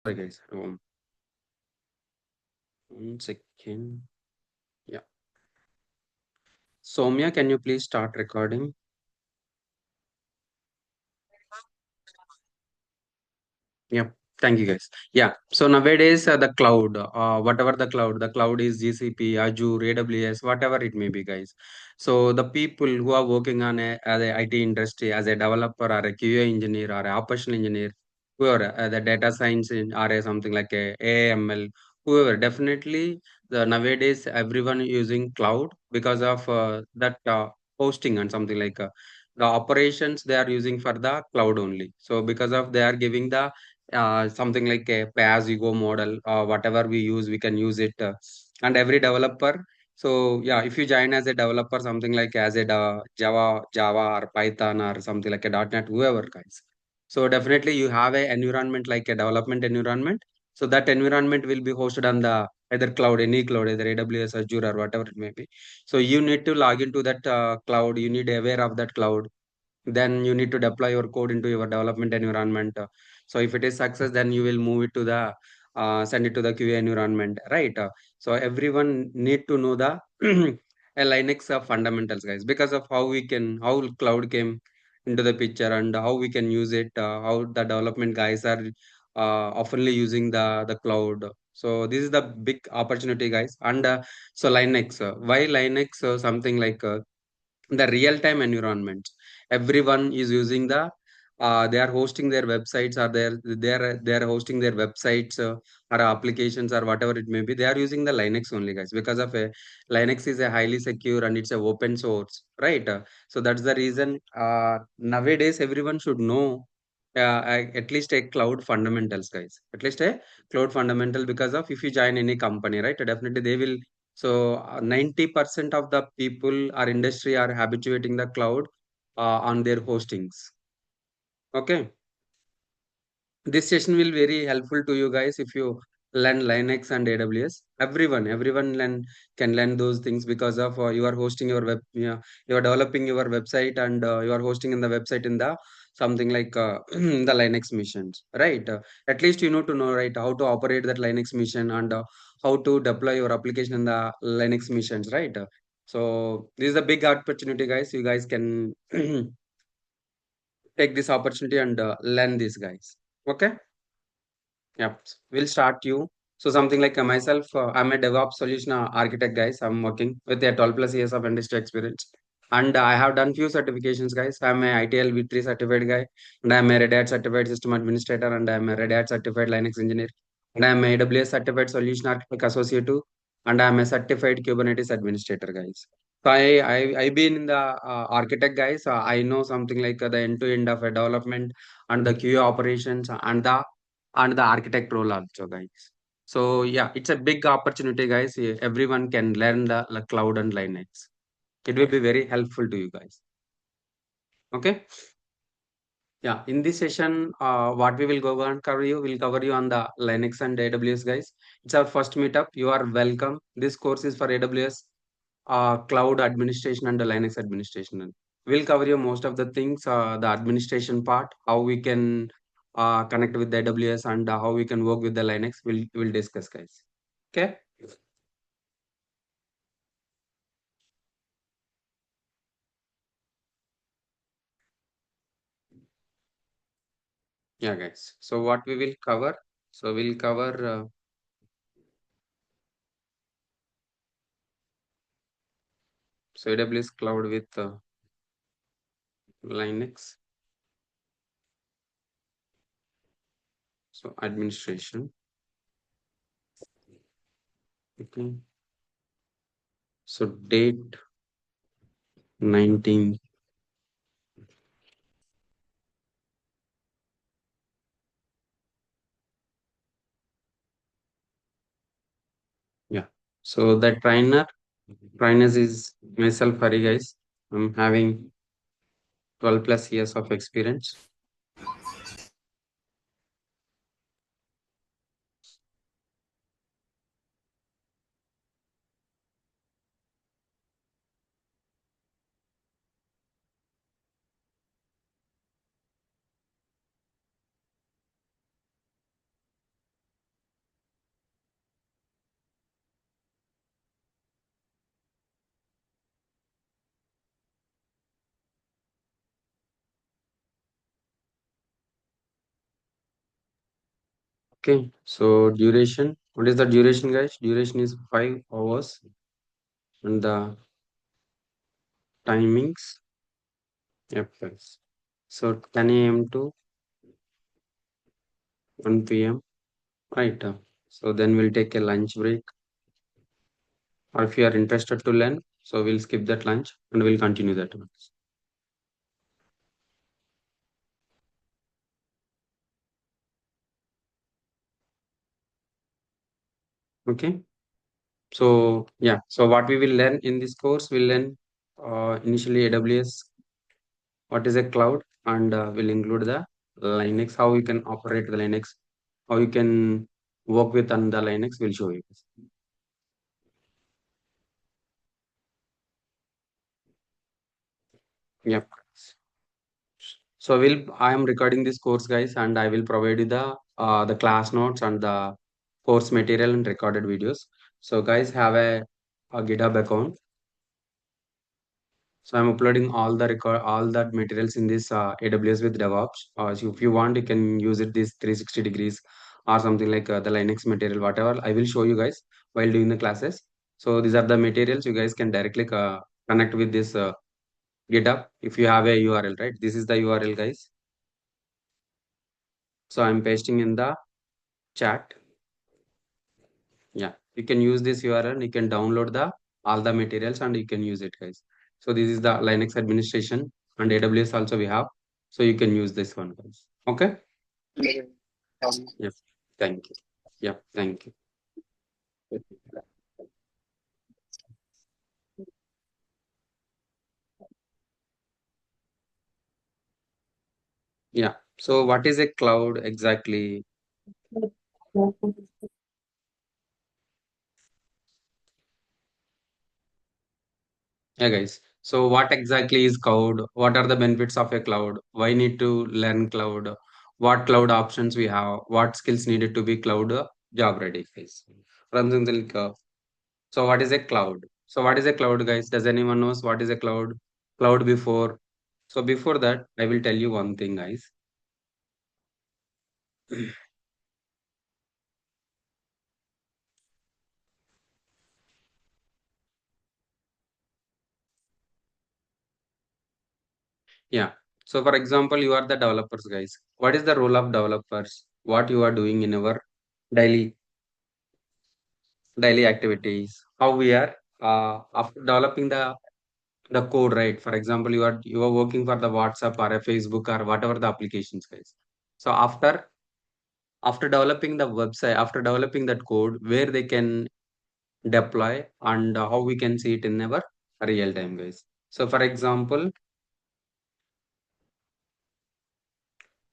Sorry, guys. 1 second. Yeah. Soumya, can you please start recording? Yeah. Thank you, guys. Yeah. So nowadays, the cloud, whatever the cloud is GCP, Azure, AWS, whatever it may be, guys. So the people who are working on as a IT industry, as a developer or a QA engineer or a operational engineer, whoever, the data science or a something like a AML, whoever, definitely the nowadays everyone using cloud because of that hosting and something like the operations they are using for the cloud only. So because of they are giving the something like a pay-as-you-go model, whatever we use, we can use it. And every developer, so yeah, if you join as a developer, something like as a Java or Python or something like a .NET, whoever guys. So definitely you have a environment like a development environment. So that environment will be hosted on the either cloud, any cloud, either AWS, Azure, or whatever it may be. So you need to log into that cloud. You need aware of that cloud, then you need to deploy your code into your development environment. So if it is success, then you will move it to the send it to the QA environment, right? So everyone need to know the a Linux fundamentals, guys, because of how cloud came into the picture and how we can use it, how the development guys are oftenly using the cloud. So this is the big opportunity, guys. And so Linux, why Linux? Something like the real-time environment. Everyone is using they are hosting their websites, or they are hosting their websites, or applications, or whatever it may be. They are using the Linux only, guys, because of a Linux is a highly secure and it's a open source, right? So that's the reason nowadays everyone should know at least a cloud fundamentals, guys. At least a cloud fundamental, because of if you join any company, right? Definitely they will. So 90% of the people or industry are habituating the cloud on their hostings. Okay. This session will very helpful to you guys if you learn Linux and AWS. Everyone can learn those things because of you are hosting your web, yeah, you are developing your website, and you are hosting in the website in the something like the Linux missions, right? At least you know to know, right, how to operate that Linux mission, and how to deploy your application in the Linux missions, right? So this is a big opportunity, guys. You guys can take this opportunity and learn this, guys. Okay. Yep, we'll start you. So something like myself, I'm a DevOps solution architect, guys. I'm working with a 12 plus years of industry experience, and I have done few certifications, guys. I'm a ITL V3 certified guy, and I'm a Red Hat certified system administrator, and I'm a Red Hat certified Linux engineer, and I'm a AWS certified solution architect associate too, and I'm a certified Kubernetes administrator, guys. So I've been in the architect, guys. I know something like the end to end of a development and the QA operations and the architect role also, guys. So yeah, it's a big opportunity, guys. Everyone can learn the cloud and Linux. It will be very helpful to you guys. Okay. Yeah, in this session, what we will go on cover you, will cover you on the Linux and AWS, guys. It's our first meetup. You are welcome. This course is for AWS, cloud administration and the Linux administration. We'll cover you most of the things, the administration part, how we can connect with the AWS, and how we can work with the Linux. We'll discuss, guys. Okay. Yeah, guys. So what we will cover? So we'll cover so AWS cloud with Linux. So administration. Okay. So date 19. Yeah. So the trainers is myself, Hari, guys. I'm having 12 plus years of experience. Okay, so duration. What is the duration, guys? Duration is 5 hours, and the timings. Yep, guys. So 10 a.m. to 1 p.m. Right. So then we'll take a lunch break. Or if you are interested to learn, so we'll skip that lunch and we'll continue that one. Okay. So yeah. So what we will learn in this course, we'll learn initially AWS, what is a cloud, and we'll include the Linux, how you can operate the Linux, how you can work with on the Linux. We'll show you. Yep. So I am recording this course, guys, and I will provide you the class notes and the course material and recorded videos. So guys, have a GitHub account. So I'm uploading all that materials in this AWS with DevOps. So if you want, you can use it this 360 degrees or something like the Linux material, whatever. I will show you guys while doing the classes. So these are the materials you guys can directly connect with this GitHub if you have a URL, right? This is the URL, guys. So I'm pasting in the chat. Yeah, you can use this URL. You can download the all the materials and you can use it, guys. So this is the Linux administration and AWS also we have. So you can use this one, guys. Okay. Yep. Thank you. Yeah. Thank you. Yeah. So what is a cloud exactly? Yeah, guys. So what exactly is cloud? What are the benefits of a cloud? Why need to learn cloud? What cloud options we have? What skills needed to be cloud job ready, guys? Something like so what is a cloud? So what is a cloud, guys? Does anyone knows what is a cloud? Cloud before. So before that, I will tell you one thing, guys. Yeah. So for example, you are the developers, guys. What is the role of developers? What you are doing in our daily daily activities? How we are after developing the code, right? For example, you are working for the WhatsApp or a Facebook or whatever the applications, guys. So after developing the website, after developing that code, where they can deploy and how we can see it in our real time, guys. So for example,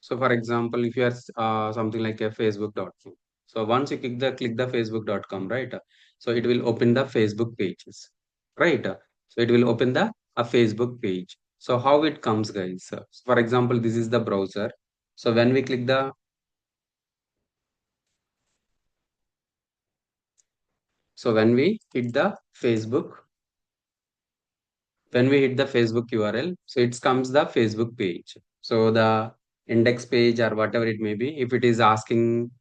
if you are something like a facebook.com, so once you click the facebook.com, right, so it will open the Facebook pages, right. So it will open the a Facebook page. So how it comes, guys. For example, this is the browser. So when we click the so when we hit the Facebook when we hit the Facebook URL, so it comes the Facebook page. So the index page or whatever it may be, if it is asking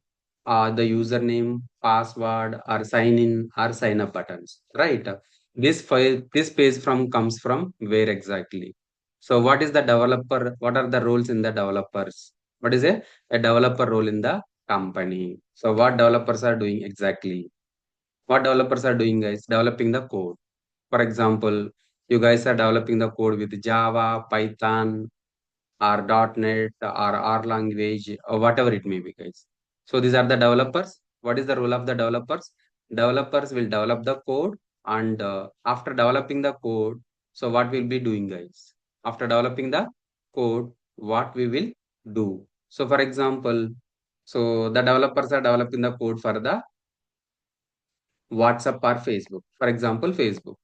the username, password, or sign in or sign up buttons, right? This page from comes from where exactly? So what is the developer? What are the roles in the developers? What is a developer role in the company? So what developers are doing exactly? What developers are doing, guys? Developing the code. For example, you guys are developing the code with Java, Python, or .NET, or R language, or whatever it may be, guys. So these are the developers. What is the role of the developers? Developers will develop the code, and after developing the code, so what we'll be doing, guys? After developing the code, what we will do? So, for example, so the developers are developing the code for the WhatsApp or Facebook. For example, Facebook.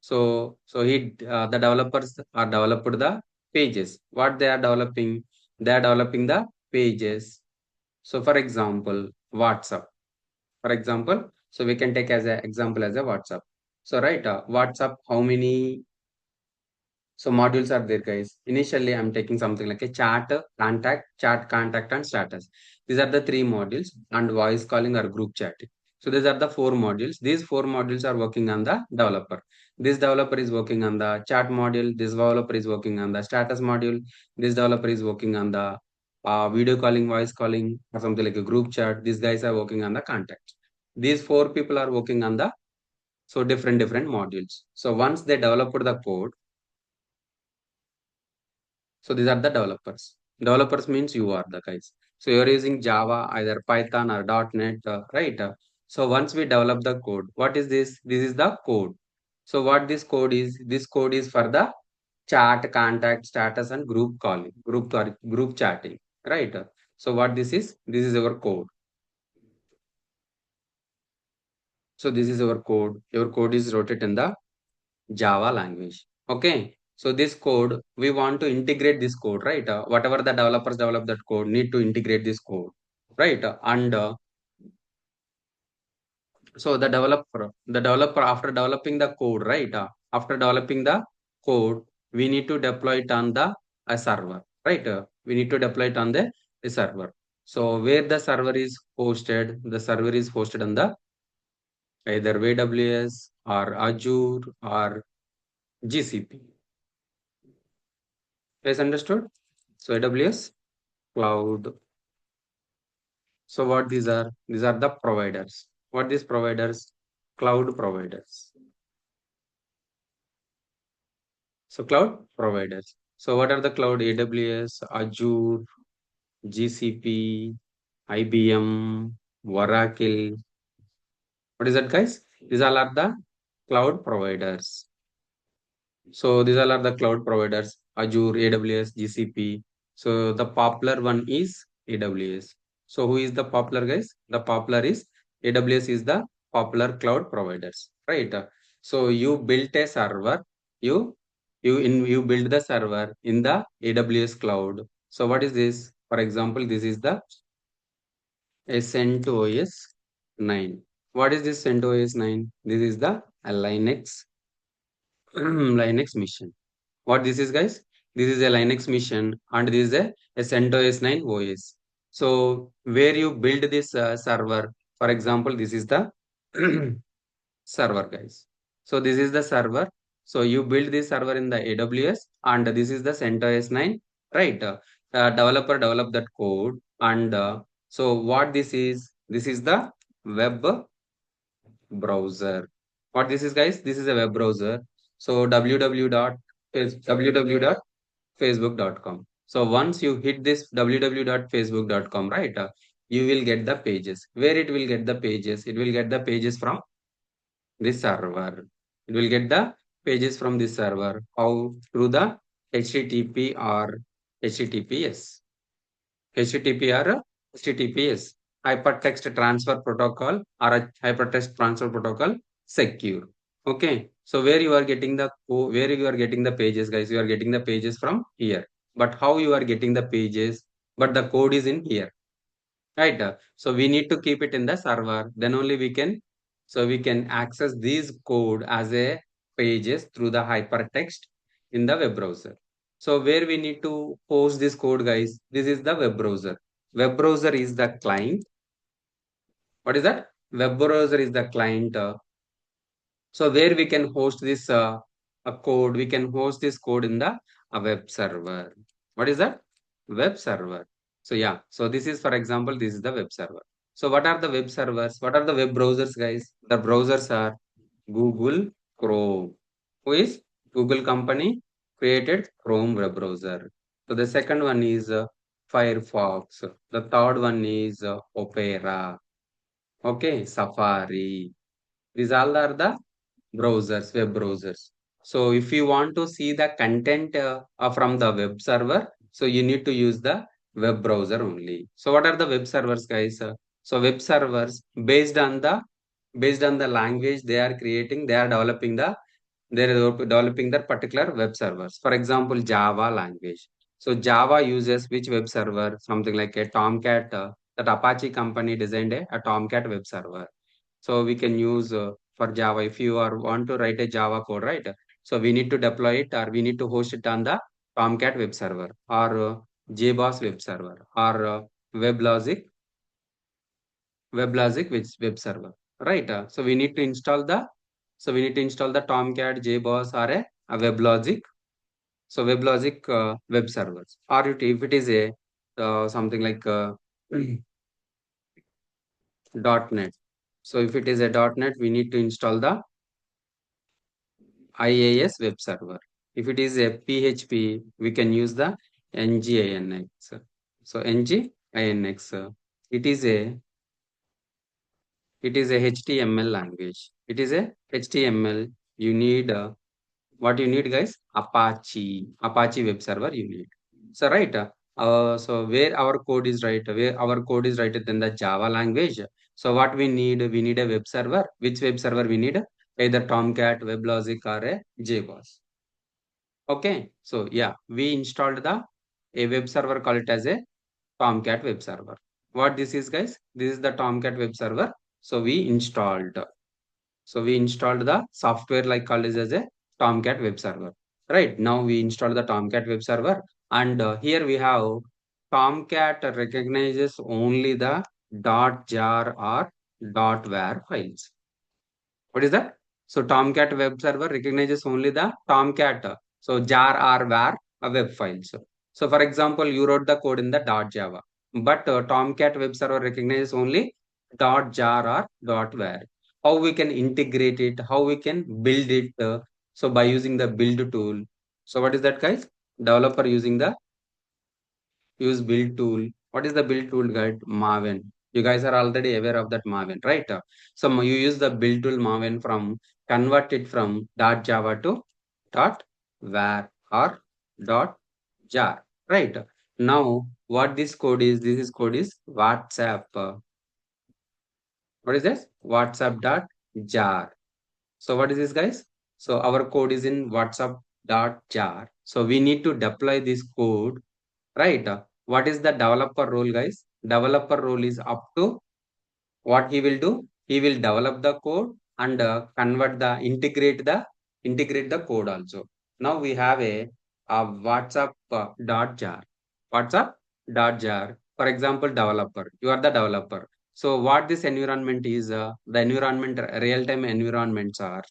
The developers are developed the pages. What they are developing? They are developing the pages. So for example, WhatsApp. For example, so we can take as an example as a WhatsApp. So right, WhatsApp, how many? So modules are there, guys. Initially, I'm taking something like a chat, contact, and status. These are the three modules, and voice calling or group chatting. So these are the four modules. These four modules are working on the developer. This developer is working on the chat module. This developer is working on the status module. This developer is working on the video calling, voice calling, or something like a group chat. These guys are working on the contact. These four people are working on the different modules. So once they developed the code, so these are the developers. Developers means you are the guys. So you're using Java, either Python or .NET, right? So once we develop the code, what is this? This is the code. So what this code is? This code is for the chat, contact, status, and group calling, group chatting, right? So what this is? This is our code. So this is our code. Your code is written in the Java language. Okay. So this code, we want to integrate this code, right? Whatever the developers develop that code, need to integrate this code, right? And so the developer after developing the code, right? After developing the code, we need to deploy it on the a server, right? We need to deploy it on the a server. So where the server is hosted, the server is hosted on the either AWS or Azure or GCP. Yes, understood? So AWS cloud. So what these are? These are the providers. What these providers? Cloud providers. So cloud providers. So what are the cloud? AWS, Azure, GCP, IBM, Oracle. What is that, guys? These all are the cloud providers. So these all are the cloud providers, Azure, AWS, GCP. So the popular one is AWS. So who is the popular, guys? The popular is AWS is the popular cloud providers, right? So you built a server, you you build the server in the AWS cloud. So what is this? For example, this is the CentOS 9. What is this CentOS 9? This is the Linux Linux mission. What this is, guys? This is a Linux mission and this is a CentOS 9 OS. So where you build this server, for example, this is the server, guys. So this is the server. So you build this server in the AWS and this is the CentOS 9, right? Developer develop that code and so what this is the web browser. What this is, guys? This is a web browser. So www.facebook.com. So once you hit this www.facebook.com, right, you will get the pages. Where it will get the pages? It will get the pages from this server. It will get the pages from this server. How? Through the HTTP or HTTPS. HTTP or HTTPS, hypertext transfer protocol or a hypertext transfer protocol secure. Okay, so where you are getting the pages, guys? You are getting the pages from here. But how you are getting the pages? But the code is in here, right? So we need to keep it in the server. Then only we can access these code as a pages through the hypertext in the web browser. So where we need to post this code, guys? This is the web browser. Web browser is the client. What is that? Web browser is the client. So where we can host this a code, we can host this code in the a web server. What is that? Web server. So yeah, so this is, for example, this is the web server. So what are the web servers? What are the web browsers, guys? The browsers are Google Chrome. Who is Google company created Chrome web browser. So the second one is Firefox. The third one is Opera. Okay, Safari. These all are the browsers, web browsers. So if you want to see the content from the web server, so you need to use the web browser only. So what are the web servers, guys? So web servers based on the language they are creating, they are developing their particular web servers. For example, Java language. So Java uses which web server? Something like a Tomcat. That Apache company designed a Tomcat web server. So we can use for Java if you are want to write a Java code, right? So we need to deploy it or we need to host it on the Tomcat web server or JBoss web server or WebLogic which web server, right? So we need to install the Tomcat, JBoss or a WebLogic. So WebLogic web servers, or if it is a something like .NET. So if it is a .NET, we need to install the IAS web server. If it is a PHP, we can use the NGINX. So NGINX, it is a HTML language. It is a HTML. You need what you need, guys? Apache web server you need. So right. So where our code is right, where our code is right than the Java language. So what we need a web server. Which web server we need? Either Tomcat, WebLogic, or a JBoss. Okay. So yeah, we installed the a web server called it as a Tomcat web server. What this is, guys? This is the Tomcat web server. So we installed. So we installed the software like called as a Tomcat web server. Right now we installed the Tomcat web server, and here we have Tomcat recognizes only the .jar or .var files. What is that? So Tomcat web server recognizes only the Tomcat. So jar or var web files. So for example, you wrote the code in the .java, but Tomcat web server recognizes only .jar or .var. How we can integrate it? How we can build it? So by using the build tool. So what is that, guys? Developer using the use build tool. What is the build tool, guide? Maven. You guys are already aware of that Maven, right? So you use the build tool Maven from convert it from .java to .var or .jar, right? Now what this code is? This is code is WhatsApp. What is this? WhatsApp.jar. So what is this, guys? So our code is in WhatsApp.jar. So we need to deploy this code. Right. What is the developer role, guys? Developer role is up to what he will do. He will develop the code and convert the integrate the code also. Now we have a WhatsApp dot jar. WhatsApp dot jar. For example, developer. You are the developer. So what this environment is? The environment real time environments are.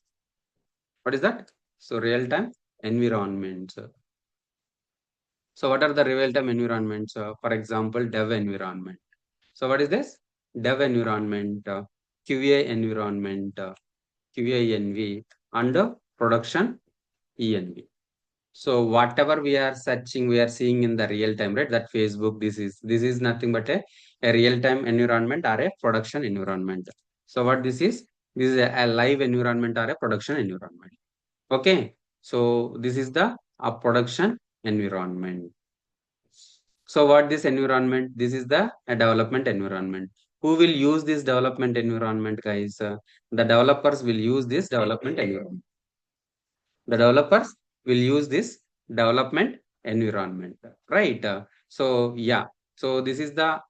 What is that? So real time environments. So what are the real-time environments? For example, dev environment. So what is this? Dev environment, QA environment, QANV, and production ENV. So whatever we are searching, we are seeing in the real time, right? That Facebook, this is nothing but a real-time environment or a production environment. So what this is? This is a live environment or a production environment. Okay. So this is the production environment. So what this environment? This is the development environment. Who will use this development environment, guys? The developers will use this development environment. The developers will use this development environment, right? So yeah. So this is the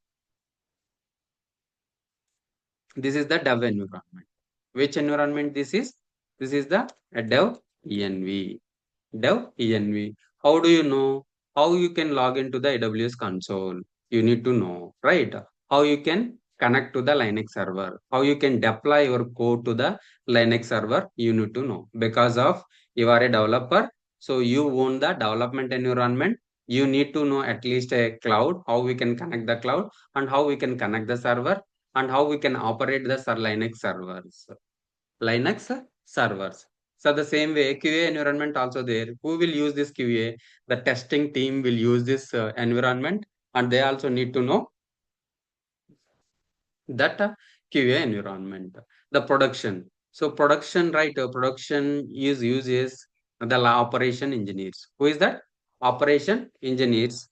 dev environment. Which environment this is? This is the dev env. Dev env. How do you know? How you can log into the AWS console? You need to know, right? How you can connect to the Linux server? How you can deploy your code to the Linux server? You need to know because of you are a developer, so you own the development environment. You need to know at least a cloud, how we can connect the cloud and how we can connect the server and how we can operate the Linux servers. Linux servers. So the same way, QA environment also there. Who will use this QA? The testing team will use this environment, and they also need to know that QA environment. The production. So production, right? Production is uses the operation engineers. Who is that? Operation engineers.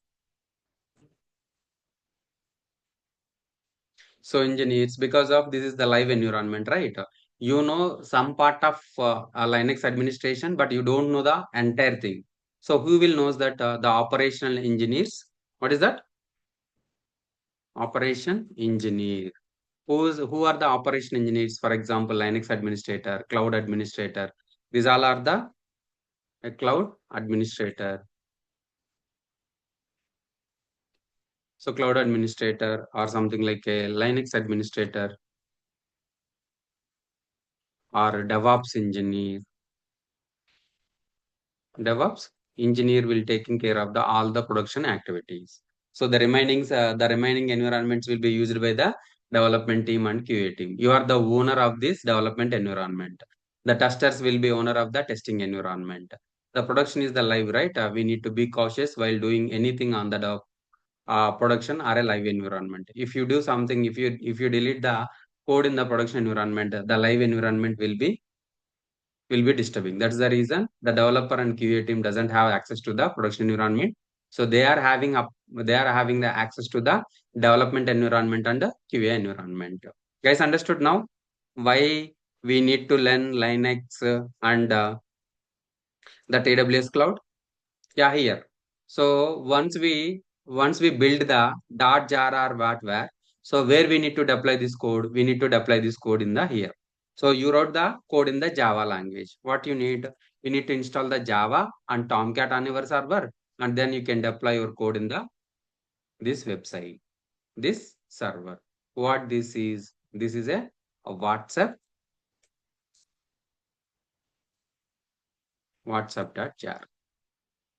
So engineers, because of this is the live environment, right? You know some part of Linux administration, but you don't know the entire thing. So who will knows that the operational engineers? What is that? Operation engineer. Who are the operation engineers? For example, Linux administrator, cloud administrator. These all are the A cloud administrator. So cloud administrator or something like a Linux administrator or DevOps engineer. DevOps engineer will taking care of the all the production activities. So the remaining environments will be used by the development team and QA team. You are the owner of this development environment. The testers will be owner of the testing environment. The production is the live, right? We need to be cautious while doing anything on the production or a live environment. If you do something, if you delete the code in the production environment, the live environment will be disturbing. That's the reason the developer and QA team doesn't have access to the production environment. So they are having the access to the development environment and the QA environment. Guys, understood now why we need to learn Linux and that AWS cloud? Yeah, here. So once we build the .jar or where, so where we need to deploy this code, we need to deploy this code in the here. So you wrote the code in the Java language. What you need? You need to install the Java and Tomcat on your server, and then you can deploy your code in the this website, this server. What this is? This is a WhatsApp.jar.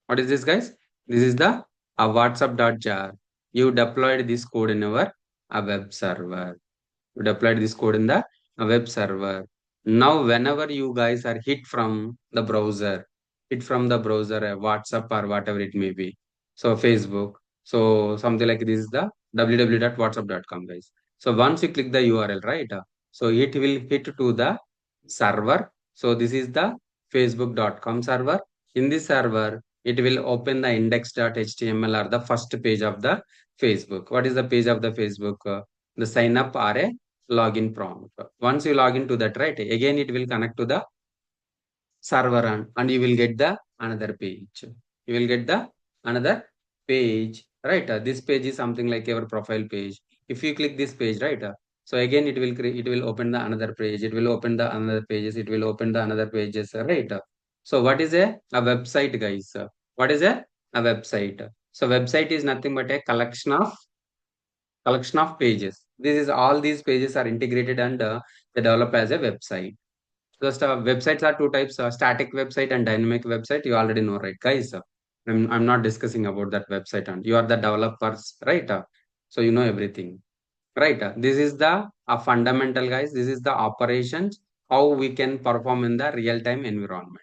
What is this, guys? This is the WhatsApp.jar. You deployed this code in our web server. You deployed this code in the web server. Now, whenever you guys are hit from the browser, WhatsApp or whatever it may be, so Facebook, so something like this is the www.whatsapp.com, guys. So once you click the URL, right? So it will hit to the server. So this is the facebook.com server. In this server, it will open the index.html or the first page of the Facebook. What is the page of the Facebook? The sign up or a login prompt. Once you log into that, right, again it will connect to the server and you will get the another page. You will get the another page, right? This page is something like your profile page. If you click this page, right, so again it will open the another page. It will open the another pages. It will open the another pages, right? So what is a website, guys? What is a website? So website is nothing but a collection of pages. This is all these pages are integrated and they develop as a website. Just websites are two types: static website and dynamic website. You already know, right, guys? I'm not discussing about that website, and you are the developers, right? So you know everything, right? This is the fundamental, guys. This is the operations how we can perform in the real time environment.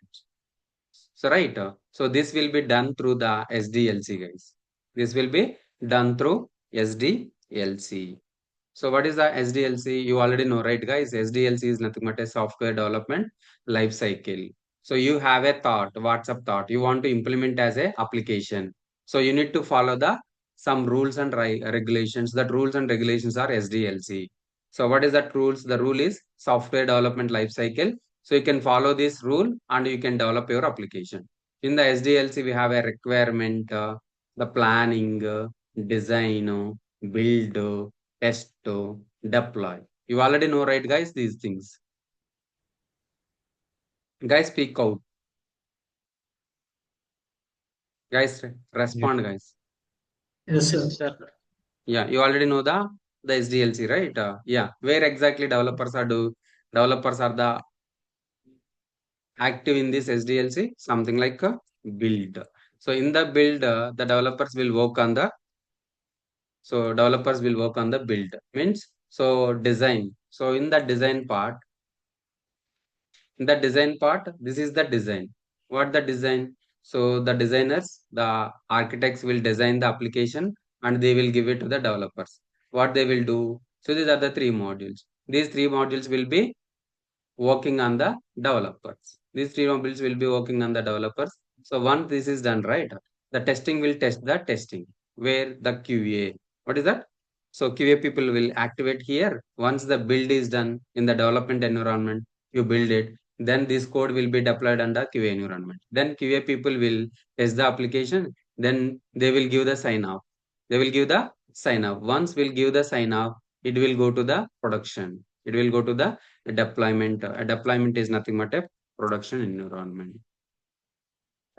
So right, so this will be done through the SDLC, guys. This will be done through SDLC. So what is the SDLC? You already know, right, guys? SDLC is nothing but a software development life cycle. So you have a thought, WhatsApp thought, you want to implement as a application. So you need to follow the some rules and regulations. That rules and regulations are SDLC. So what is that rules? The rule is software development life cycle. So you can follow this rule and you can develop your application. In the SDLC, we have a requirement, the planning, design, build, test, deploy. You already know, right, guys, these things. Guys, speak out. Guys, Yeah. respond, guys. Yes, sir. Yeah, you already know the SDLC, right? Yeah, where exactly developers are the active in this SDLC, something like a build. So in the build, the developers will work on the build means so design. So in the design part, this is the design. What the design? So the designers, the architects will design the application and they will give it to the developers. What they will do? So these are the three modules. These three modules will be working on the developers. These three modules will be working on the developers. So once this is done, right, the testing will test the testing. Where the QA? What is that? So QA people will activate here. Once the build is done in the development environment, you build it. Then this code will be deployed under QA environment. Then QA people will test the application. Then they will give the sign off. They will give the sign off. Once we'll give the sign off, it will go to the production. It will go to the deployment. A deployment is nothing but a production environment.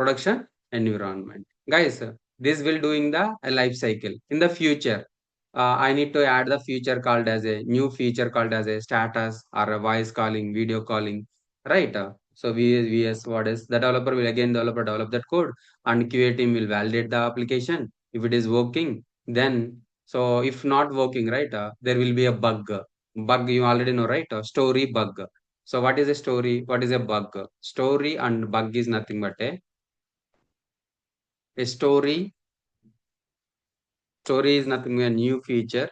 production environment. Guys, this will doing the life cycle. In the future, I need to add the feature called as a new feature called as a status or a voice calling, video calling, right? So VS what is the developer will again develop that code, and QA team will validate the application. If it is working, then so if not working, right, there will be a bug. Bug you already know, right? Story bug. So what is a story? What is a bug? Story and bug is nothing but a story. Story is nothing but a new feature,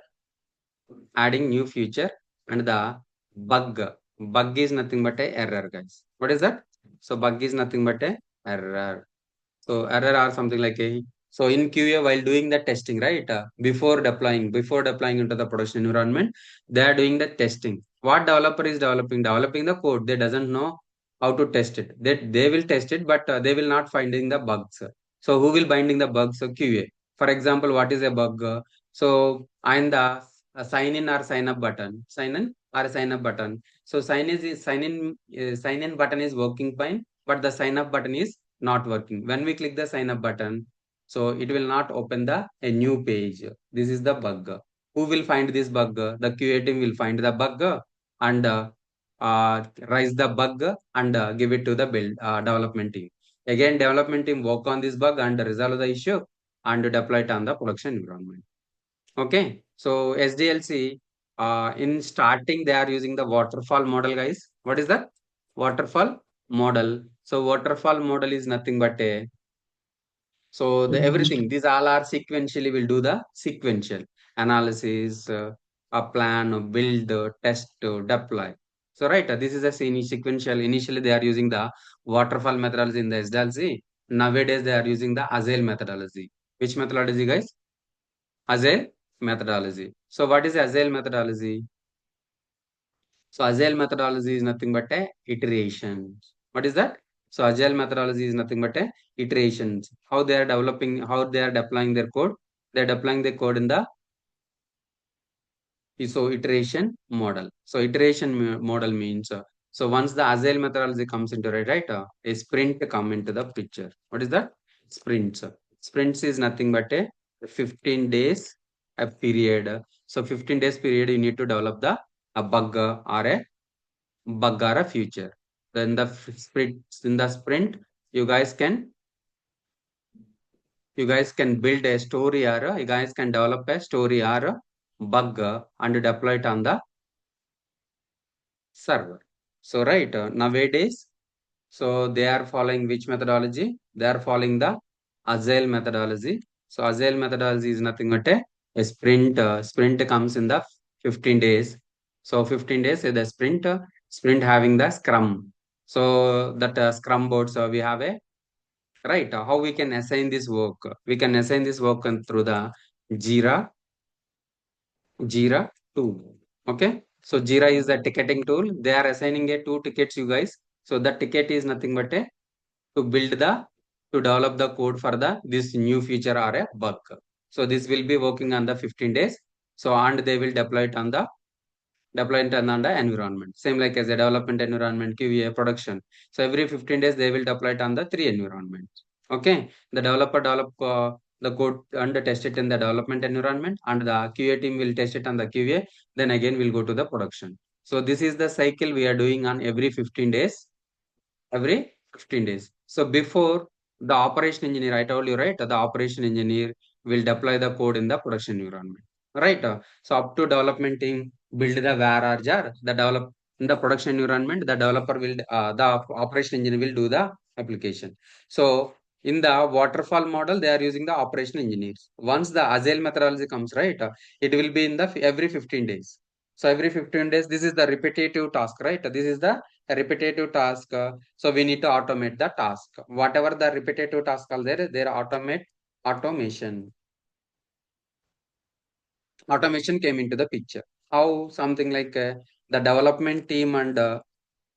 adding new feature, and the bug. Bug is nothing but a error, guys. What is that? So bug is nothing but a error. So error or something like a so in QA while doing the testing, right? Before deploying into the production environment, they are doing the testing. What developer is developing the code. They doesn't know how to test it. They will test it, but they will not finding the bugs. So who will binding the bugs? So QA. For example, what is a bug? So and the sign in or sign up button, sign in or sign up button. So sign in button is working fine, but the sign up button is not working. When we click the sign up button, so it will not open the a new page. This is the bug. Who will find this bug? The QA team will find the bug and raise the bug and give it to the build development team. Again, development team work on this bug and resolve the issue and deploy it on the production environment. Okay, so SDLC in starting they are using the waterfall model, guys. What is that? Waterfall model. So waterfall model is nothing but a so the everything these all are sequentially will do the sequential analysis, a plan, a build, test, deploy. So right, this is a sequential. Initially they are using the waterfall methodology in the SDLC. Nowadays they are using the agile methodology. Which methodology, guys? Agile methodology. So what is agile methodology? So agile methodology is nothing but a iteration. What is that? So agile methodology is nothing but a iterations. How they are developing, how they are deploying their code. They are deploying the code in the iteration model. So iteration model means so once the agile methodology comes into it, right? A sprint come into the picture. What is that? Sprints. Sprints is nothing but a 15 days a period. So 15 days period you need to develop the a bug or a feature. Then the sprint in the sprint you guys can build a story or you guys can develop a story or a bug and deploy it on the server. So right nowadays, so they are following which methodology? They are following the agile methodology. So agile methodology is nothing but a sprint. Sprint comes in the 15 days. So 15 days is the sprint. Sprint having the scrum. So that scrum board. So we have a right. How we can assign this work? We can assign this work through the Jira tool. Okay. So Jira is the ticketing tool. They are assigning a two tickets, you guys. So the ticket is nothing but a to build the to develop the code for the this new feature or a bug. So this will be working on the 15 days. So and they will deploy it on the environment. Same like as a development environment, QA, production. So every 15 days they will deploy it on the three environments. Okay. The developer develop the code and test it in the development environment, and the QA team will test it on the QA. Then again we'll go to the production. So this is the cycle we are doing on every 15 days. Every 15 days. So before the operation engineer, I told you, right? The operation engineer will deploy the code in the production environment, right? So up to development team build the var or jar, the develop in the production environment, the developer will, the operation engineer will do the application. So in the waterfall model, they are using the operation engineers. Once the agile methodology comes, right? It will be in the every 15 days. So every 15 days, this is the repetitive task, right? This is the repetitive task. So we need to automate the task. Whatever the repetitive task are there automate automation. Automation came into the picture. How something like the development team and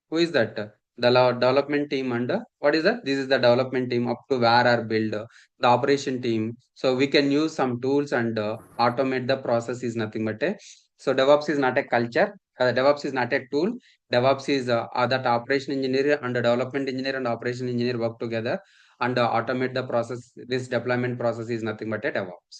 who is that? Development team and what is that? This is the development team up to where are build the operation team. So we can use some tools and automate the process is nothing but a so DevOps is not a culture. DevOps is not a tool. DevOps is that operation engineer and the development engineer and operation engineer work together and automate the process. This deployment process is nothing but a DevOps.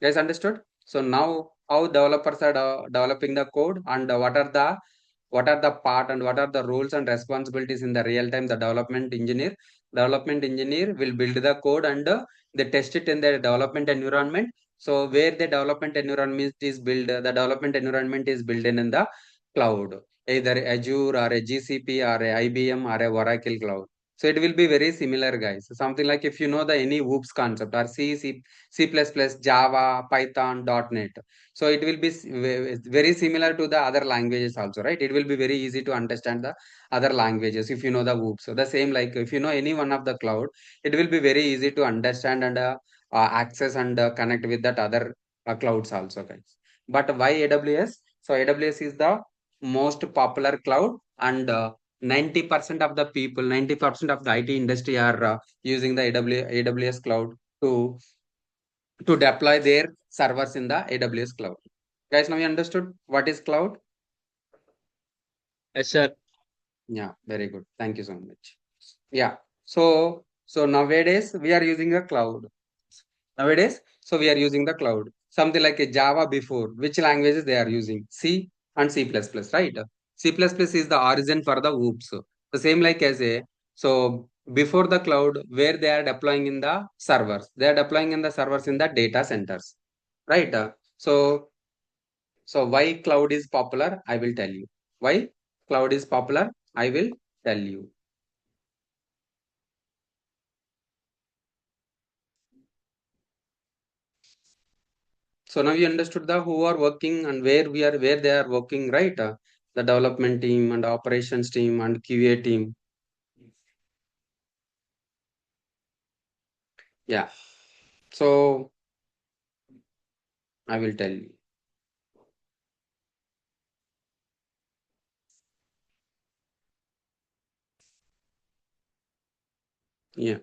Guys, understood? So now how developers are developing the code, and what are the part and what are the roles and responsibilities in the real time. The development engineer will build the code, and they test it in their development environment. So where the development environment is built, the development environment is built in the cloud, either Azure or a GCP or a IBM or a Oracle cloud. So it will be very similar, guys. Something like if you know the any whoops concept or C++, Java, Python, .NET. So it will be very similar to the other languages also, right? It will be very easy to understand the other languages if you know the whoops. So the same like if you know any one of the cloud, it will be very easy to understand and access and connect with that other clouds also, guys. But why AWS? So AWS is the most popular cloud, and 90% of the people, 90% of the IT industry are using the AWS cloud to deploy their servers in the AWS cloud. Guys, now you understood what is cloud? Yes, sir. Yeah, very good. Thank you so much. Yeah. So nowadays we are using a cloud. Nowadays, so we are using the cloud. Something like a Java before. Which languages they are using? C and C++, right? C++ is the origin for the whoops. The same like as a, so before the cloud, where they are deploying in the servers. They are deploying in the servers in the data centers, right? So why cloud is popular? I will tell you. Why cloud is popular? I will tell you. So now you understood the who are working and where they are working, right? The development team and operations team and QA team. Yeah. So I will tell you. Yeah.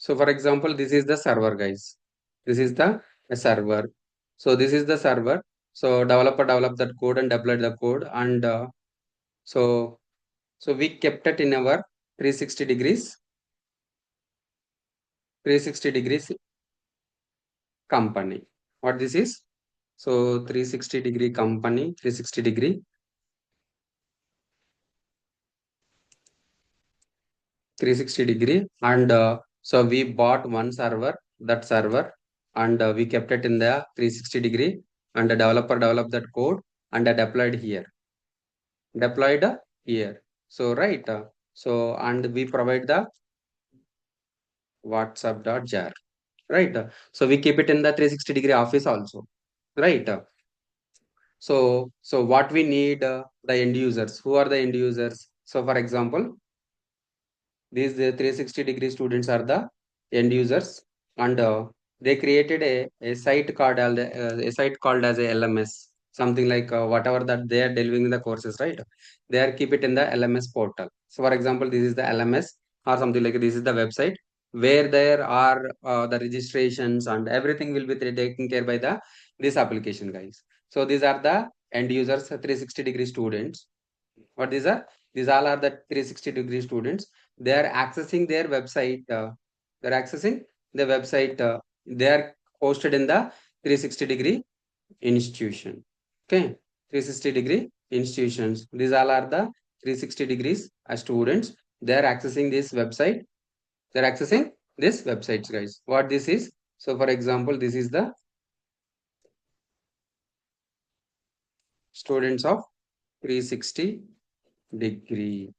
So for example, this is the server, guys. This is the server. So this is the server. So developer developed that code and deployed the code, and so so we kept it in our 360 degrees 360 degrees company. What this is? So 360-degree company, 360 degree, and so we bought one server, that server, and we kept it in the 360 degree, and the developer developed that code and deployed here. So right, so and we provide the whatsapp.jar, right? So we keep it in the 360-degree office also, right? So what we need, the end users. Who are the end users? So for example, these 360-degree students are the end users, and they created a site called as a LMS, something like whatever that they are delivering the courses, right? They are keep it in the LMS portal. So for example, this is the LMS or something like this is the website where there are the registrations and everything will be taken care by the this application, guys. So these are the end users, 360-degree students. What these are? These all are the 360-degree students. They are accessing their website. They're accessing the website. They are hosted in the 360-degree institution. Okay, 360-degree institutions. These all are the 360 degrees students. They are accessing this website. They're accessing this websites, guys. What this is? So, for example, this is the students of 360 degree.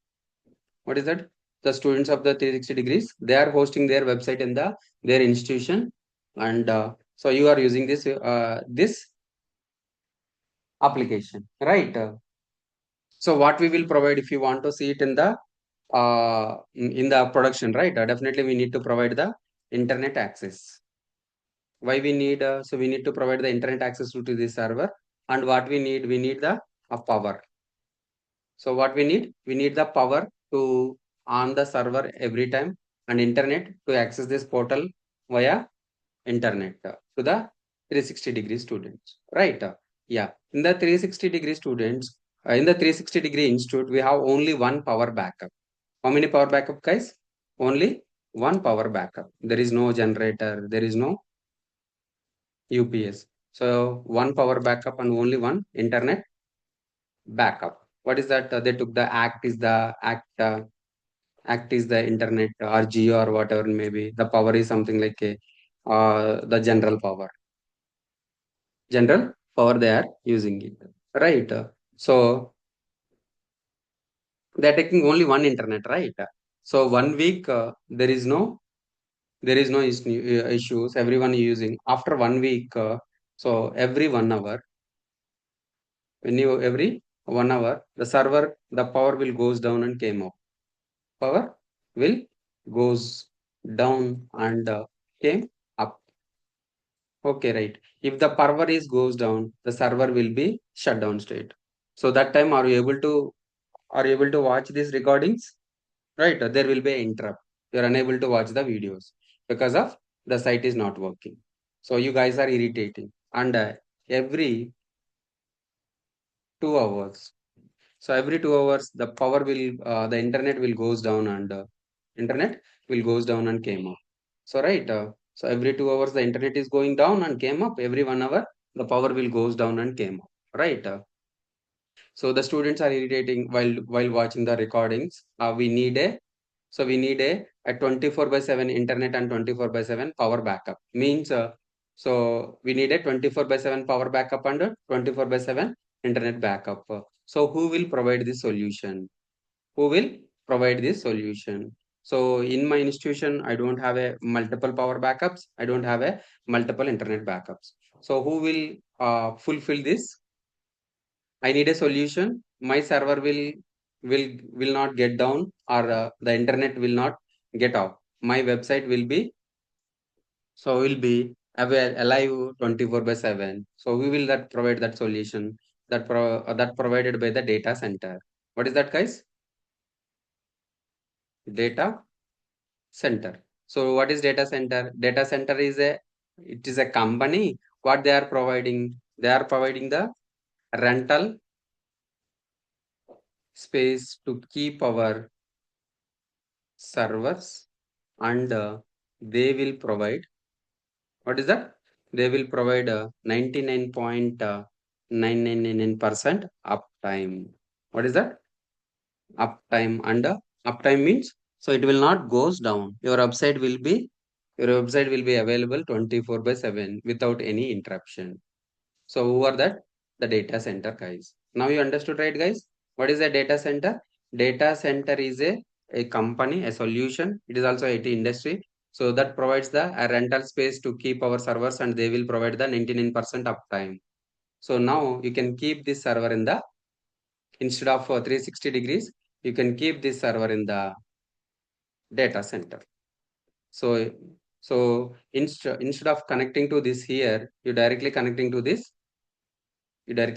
What is that? The students of the 360 degrees, they are hosting their website in their institution, and so you are using this application, right? So what we will provide if you want to see it in the production, right? Definitely we need to provide the internet access. Why we need? So we need to provide the internet access to this server, and what we need the power. So what we need? We need the power to on the server every time, and internet to access this portal via internet to the 360-degree students, right? Yeah, in the 360-degree students, in the 360-degree institute, we have only one power backup. How many power backup, guys? Only one power backup. There is no generator, there is no UPS. So one power backup and only one internet backup. What is that? They took the act is the act. Act is the internet or Geo or whatever maybe. The power is something like a the general power. General power they are using it. Right. So they're taking only one internet, right? So 1 week there is no issues. Everyone using after 1 week. So every 1 hour, when you every 1 hour, the server the power will goes down and came up. Power will goes down and came up. Okay, right. If the power is goes down, the server will be shut down state. So that time are you able to watch these recordings? Right, there will be an interrupt. You're unable to watch the videos because of the site is not working. So you guys are irritating. And every 2 hours. So every 2 hours, the internet will goes down and internet will goes down and came up. So right, so every 2 hours the internet is going down and came up. Every 1 hour the power will goes down and came up. Right. So the students are irritating while watching the recordings. We need a 24/7 internet and 24/7 power backup. Means so we need a 24/7 power backup and a 24/7 internet backup. So who will provide this solution? Who will provide this solution? So in my institution, I don't have a multiple power backups. I don't have a multiple internet backups. So who will fulfill this? I need a solution. My server will not get down or the internet will not get off. My website will be alive 24/7. So we will that provide that solution that provided by the data center. What is that, guys? Data center. So what is data center? Data center is a company. What they are providing? They are providing the rental space to keep our servers and they will provide what is that? They will provide 99.9999% uptime. What is that? Uptime and uptime means so it will not goes down. Your website will be available 24/7 without any interruption. So who are that? The data center guys. Now you understood, right, guys? What is a data center? Data center is a company, a solution. It is also IT industry. So that provides the a rental space to keep our servers and they will provide the 99% uptime. So now you can keep this server in the instead of 360 degrees, you can keep this server in the data center. So instead of connecting to this here, you directly connecting to Data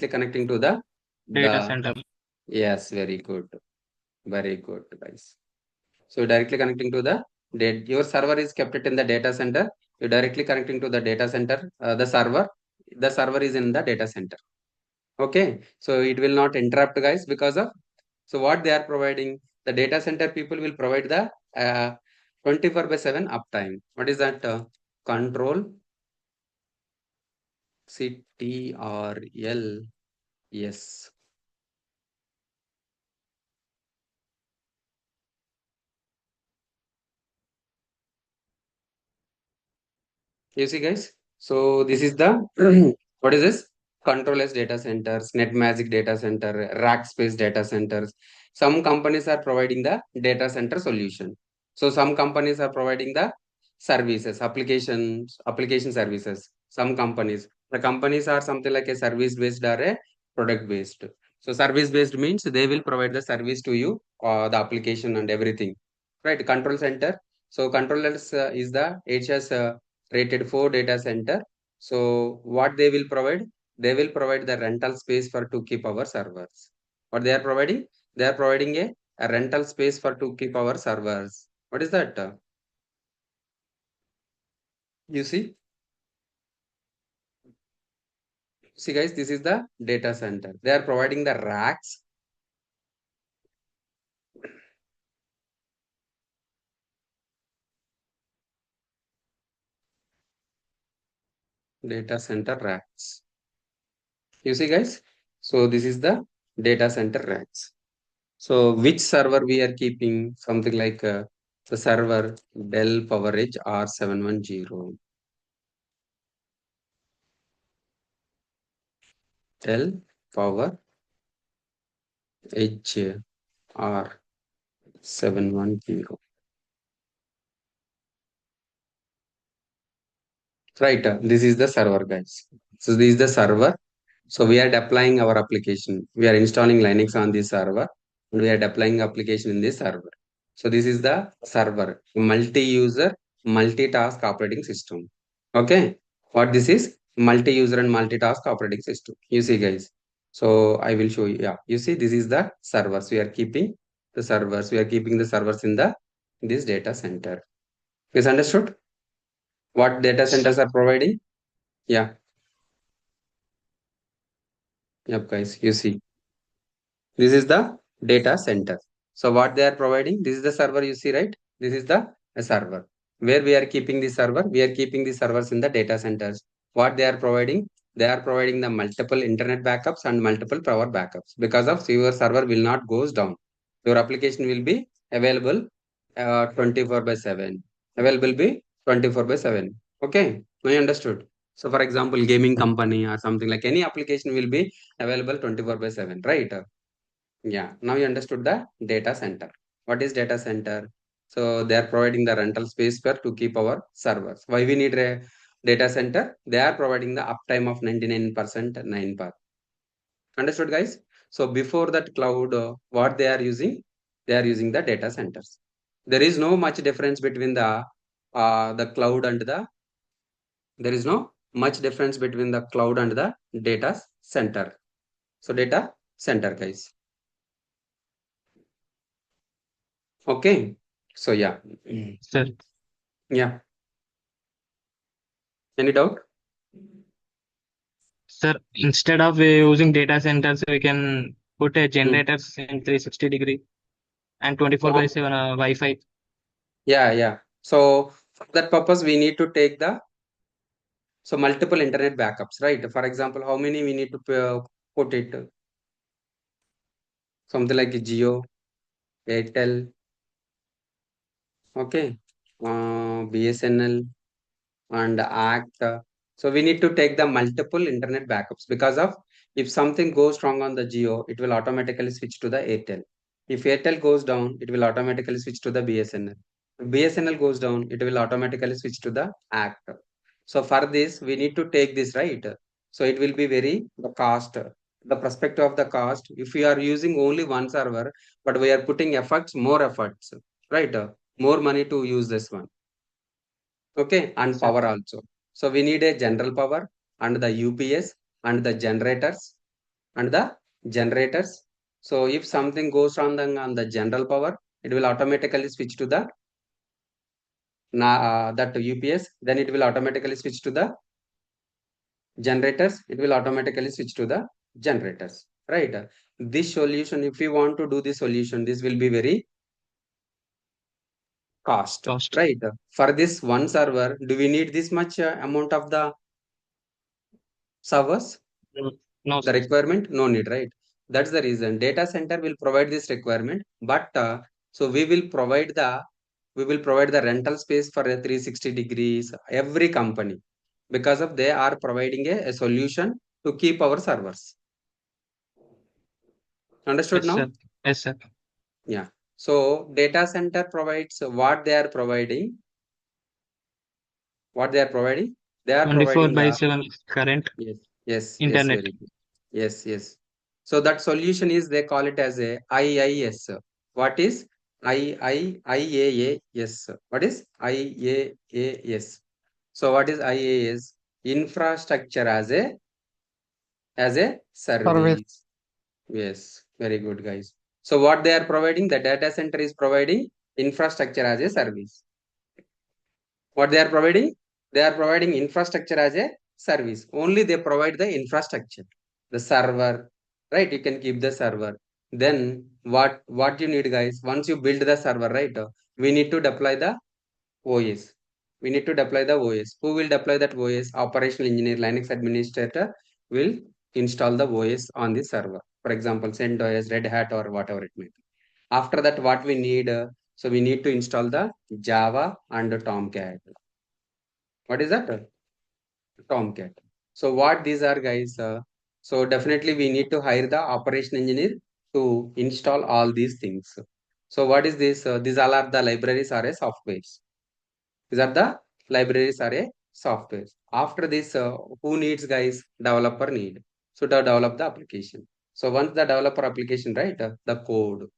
the center. yes, very good, guys. So directly connecting to your server is kept it in the data center. You're directly connecting to the data center. The server is in the data center. Okay, so it will not interrupt, guys, because of so what they are providing. The data center people will provide the 24/7 uptime. What is that? Control CTRL. Yes. You see, guys. So this is the what is this? Control-less data centers, NetMagic data center, Rackspace data centers. Some companies are providing the data center solution. So some companies are providing the services, application services. Some companies, the companies are something like a service-based or a product-based. So service-based means they will provide the service to you, the application and everything. Right? Control center. So controllers is the HS rated 4 data center. So what they will provide? They will provide the rental space for to keep our servers. What they are providing? They are providing a rental space for to keep our servers. What is that? You see? See guys, this is the data center. They are providing the racks. Data center racks. You see guys? So this is the data center racks. So which server we are keeping? Something like the server Dell PowerEdge R710. Dell PowerEdge R710. Right. This is the server, guys. So this is the server. So we are deploying our application. We are installing Linux on this server, and we are deploying application in this server. So this is the server, multi-user, multitask operating system. Okay. What this is? Multi-user and multitask operating system. You see, guys. So I will show you. Yeah. You see, this is the servers. We are keeping the servers. We are keeping the servers in the this data center. Is understood? What data Sir, centers are providing? Yeah. Yep, guys. You see. This is the data center. So what they are providing, this is the server you see, right? This is the server. Where we are keeping the server? We are keeping the servers in the data centers. What they are providing? They are providing the multiple internet backups and multiple power backups. Because of your server will not goes down. Your application will be available 24 by 7. Available be 24 by 7. Okay, now you understood. So for example, gaming company or something like any application will be available 24 by 7, right? Yeah, now you understood the data center. What is data center? So they are providing the rental space for to keep our servers. Why we need a data center? They are providing the uptime of 99% 9 Understood, guys? So before that cloud, what they are using? They are using the data centers. There is no much difference between the cloud and the there is no much difference between the cloud and the data center. So data center, guys. Okay. So yeah. sir, Yeah. Any doubt? sir, instead of using data centers, we can put a Mm. generators in 360-degree and 24 by So, 7 Wi-Fi. yeah, yeah. So for that purpose, we need to take the multiple internet backups, right? For example, how many we need to put it? Something like Geo, Airtel, okay, BSNL, and act. So we need to take the multiple internet backups because of if something goes wrong on the Geo, it will automatically switch to the Airtel. If Airtel goes down, it will automatically switch to the BSNL. If BSNL goes down, it will automatically switch to the act. So for this, we need to take this, right? So it will be very the cost, the perspective of the cost. If we are using only one server, but we are putting efforts, more efforts, right? More money to use this one. Okay, and Sir, power also. So we need a general power and the UPS and the generators. So if something goes wrong on the general power, it will automatically switch to the that UPS. Then it will automatically switch to the generators. It will automatically switch to the generators. Right. This solution, if we want to do this solution, this will be very cost. cost. Right. For this one server, do we need this much amount of the servers? No, no, The sir. requirement? No need, right? That's the reason. Data center will provide this requirement, but so we will provide the rental space for a 360 degrees every company because of they are providing a solution to keep our servers. Understood Yes, now? sir. Yes, sir. Yeah. So data center provides what they are providing. What they are providing? They are 24 providing by the 7 current yes, yes, internet. very good. Yes, yes. So that solution is they call it as a IIS. What is IAAS? What is IAAS? So what is IaaS? Infrastructure as a Service. service. Yes, very good guys. So what they are providing? The data center is providing infrastructure as a service. What they are providing? They are providing infrastructure as a service. Only they provide the infrastructure, the server, right? You can keep the server. Then what you need, guys? Once you build the server, right? We need to deploy the OS. We need to deploy the OS. Who will deploy that OS? Operational engineer, Linux administrator will install the OS on the server. For example, CentOS, Red Hat, or whatever it may be. After that, what we need? So we need to install the Java and Tomcat. What is that? Tomcat. So what these are, guys? So definitely we need to hire the operation engineer to install all these things. So what is this? These all are the libraries or a softwares. These are the libraries or a softwares. After this, who needs, guys? Developer need. So to develop the application. So once the developer application, right? The code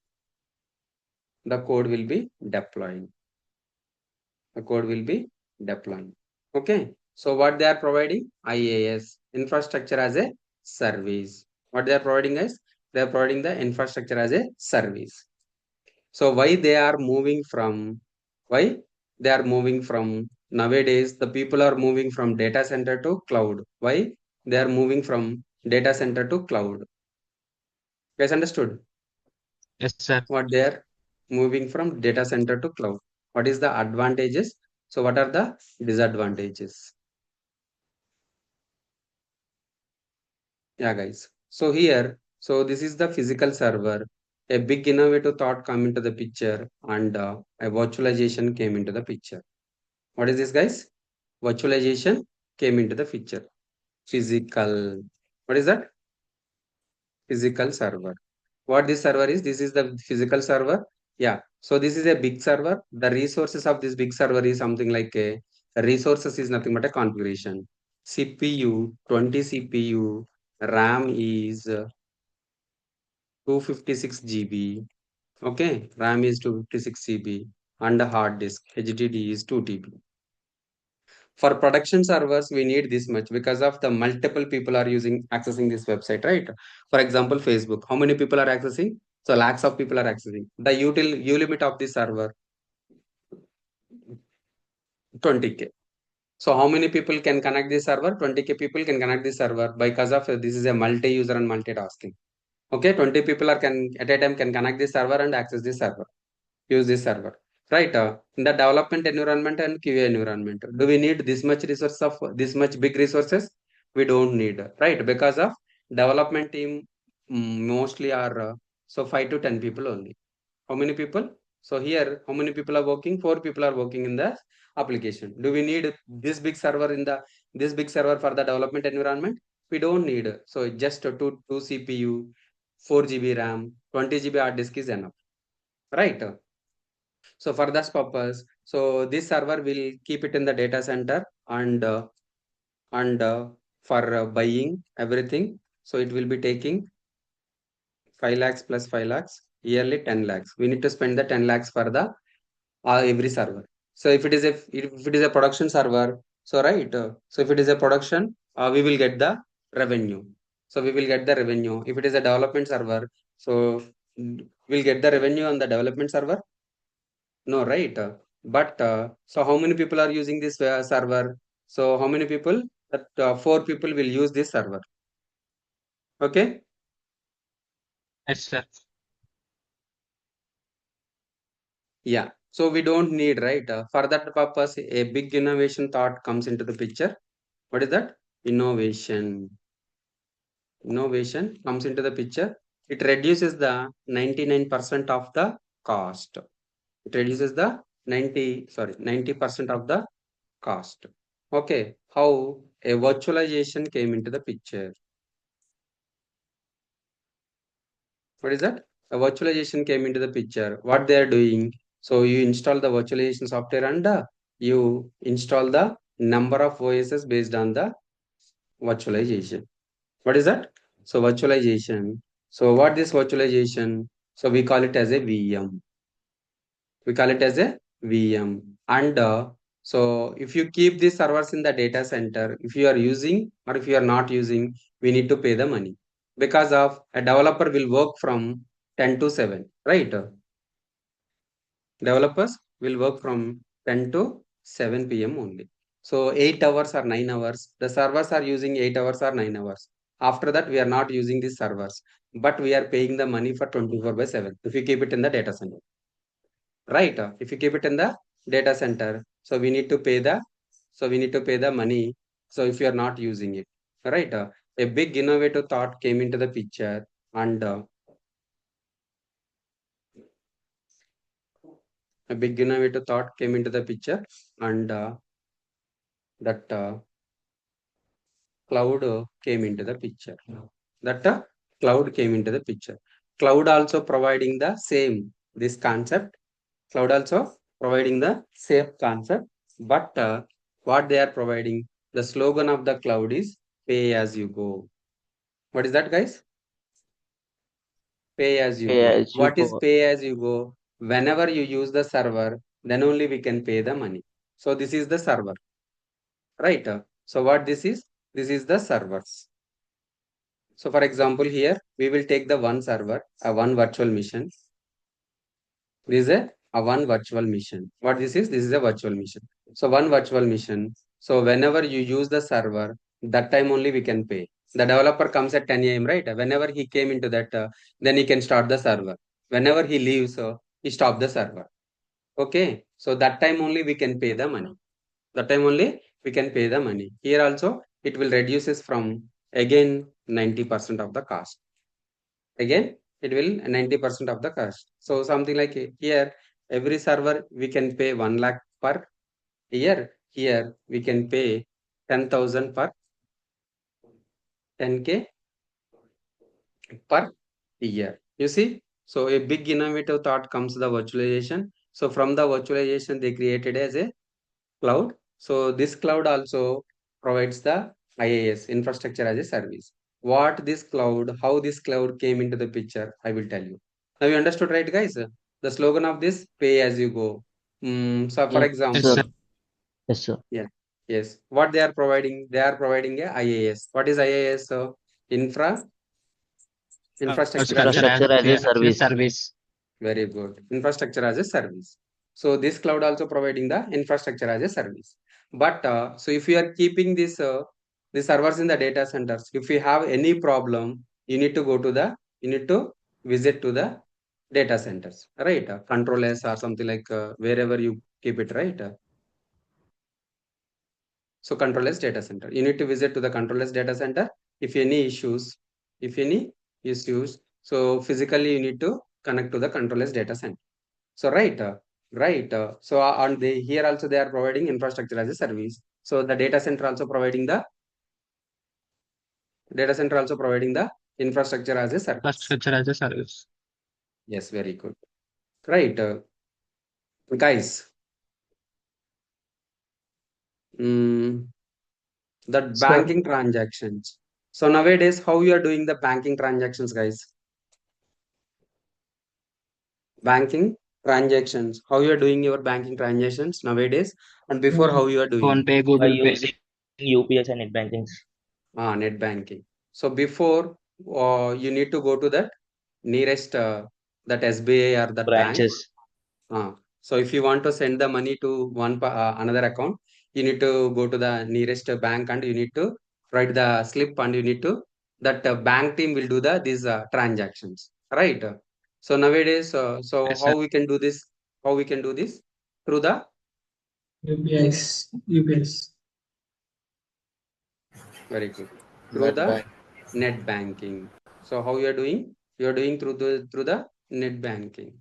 will be deployed. The code will be deployed. Okay. So what they are providing? IaaS, infrastructure as a service. What they are providing is they are providing the infrastructure as a service. So why they are moving from nowadays the people are moving from data center to cloud. Why they are moving from data center to cloud? Guys, understood Yes, sir. what they are moving from data center to cloud? What is the advantages? So what are the disadvantages? Yeah, guys. So here, so this is the physical server. A big innovative thought come into the picture, and a virtualization came into the picture. What is this, guys? Virtualization came into the picture. Physical. What is that? Physical server. What this server is? This is the physical server. Yeah. So this is a big server. The resources of this big server is something like a resources is nothing but a configuration. CPU, 20 CPU, RAM is 256 GB. Okay, RAM is 256 GB, and the hard disk HDD is 2 TB. For production servers, we need this much because of the multiple people are using accessing this website, right? For example, Facebook. How many people are accessing? So lakhs of people are accessing. The U limit of the server 20K. So how many people can connect this server? 20K people can connect this server because of this is a multi-user and multitasking. Okay, 20 people are can at a time can connect this server and access this server. Use this server, right? In the development environment and QA environment, do we need this much resource of this much big resources? We don't need, right? Because of development team mostly are so 5 to 10 people only. How many people? So here, how many people are working? 4 people are working in the application. Do we need this big server this big server for the development environment? We don't need. So just a two CPU, 4 GB RAM, 20 GB hard disk is enough, right? So for this purpose, so this server will keep it in the data center, and for buying everything. So it will be taking 5 lakhs plus 5 lakhs yearly 10 lakhs. We need to spend the 10 lakhs for the every server. So if it is a production server, so right. So if it is a production, we will get the revenue. So we will get the revenue. If it is a development server, so we'll get the revenue on the development server. No, right? But so how many people are using this server? So how many people? That 4 people will use this server. Okay. Yes, sir. Yeah. So we don't need, right? For that purpose, a big innovation thought comes into the picture. What is that? Innovation. Innovation comes into the picture. It reduces the 99% of the cost. It reduces the 90% of the cost. Okay, how a virtualization came into the picture. What is that? A virtualization came into the picture. What they are doing? So you install the virtualization software, and you install the number of OSs based on the virtualization. What is that? So virtualization. So what this virtualization? So we call it as a VM. We call it as a VM. And so if you keep these servers in the data center, if you are using or if you are not using, we need to pay the money because of a developer will work from 10 to 7, right? Developers will work from 10 to 7 p.m. only. So 8 hours or 9 hours, the servers are using 8 hours or 9 hours. After that, we are not using these servers, but we are paying the money for 24 by 7 if you keep it in the data center, right? If you keep it in the data center, so we need to pay the money. So if you are not using it, right? A big innovative thought came into the picture, and a big innovative thought came into the picture, and that cloud came into the picture. That cloud came into the picture. Cloud also providing the same this concept. Cloud also providing the same concept, but what they are providing, the slogan of the cloud is pay as you go. What is that, guys? Pay as you Pay go. as you What is go. pay as you go? Whenever you use the server, then only we can pay the money. So this is the server, right? So what this is? This is the servers. So for example, here we will take the one server, a one virtual machine. This is a one virtual machine. What this is? This is a virtual machine. So one virtual machine. So whenever you use the server, that time only we can pay. The developer comes at 10 a.m., right? Whenever he came into that, then he can start the server. Whenever he leaves, he stop the server. Okay. So that time only we can pay the money. That time only we can pay the money. Here also it will reduces from again 90% of the cost. Again, it will 90% of the cost. So something like here, every server we can pay 1 lakh per year. Here we can pay 10,000 per 10K per year. You see? So a big innovative thought comes the virtualization. So from the virtualization, they created as a cloud. So this cloud also provides the IaaS, infrastructure as a service. What this cloud, how this cloud came into the picture, I will tell you. Now you understood, right, guys? The slogan of this, pay as you go. So for Yes, Yes, sir. sir. example, Yes, sir. yeah, yes. What they are providing a IaaS. What is IaaS? So infrastructure as a Infrastructure as Infrastructure as a a service. service. very good. Infrastructure as a service. So this cloud also providing the infrastructure as a service. But so if you are keeping this the servers in the data centers, if you have any problem, you need to go to the you need to visit to the data centers, right? Controllers or something like wherever you keep it, right? So controllers data center. You need to visit to the controllers data center if if any issues. So physically you need to connect to the controllers data center. So right. So on the here also they are providing infrastructure as a service. So the data center also providing the infrastructure as a service. Infrastructure as a service. Yes, very good. Right, guys. Mm, that Sir, banking transactions. So nowadays, how you are doing the banking transactions, guys? Banking transactions. How you are doing your banking transactions nowadays, and before how you are Phone doing? Pay, By Google Pay. using UPS and net bankings. Net banking. So before you need to go to that nearest that SBI or that bank. Branches. So if you want to send the money to another account, you need to go to the nearest bank and you need to write the slip and you need to that bank team will do the these transactions, right? So nowadays, so Yes, sir. how we can do this? How we can do this through the UPS. very good through Net the bank. net banking. So how you are doing? You are doing through the net banking.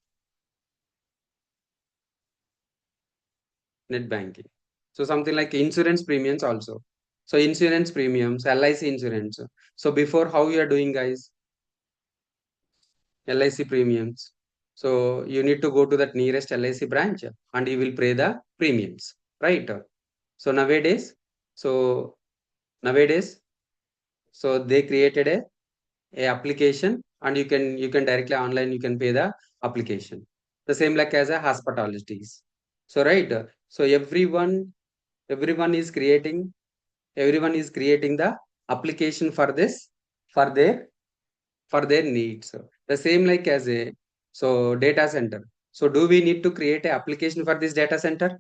Net banking. So something like insurance premiums also. So insurance premiums, LIC insurance. So before how you are doing, guys? LIC premiums. So you need to go to that nearest LIC branch and you will pay the premiums, right? So so nowadays, so they created a application and you can directly online you can pay the application. The same like as a hospitalities. So right. So everyone is creating the application for this for their for their needs. The same like as a so data center. So do we need to create an application for this data center?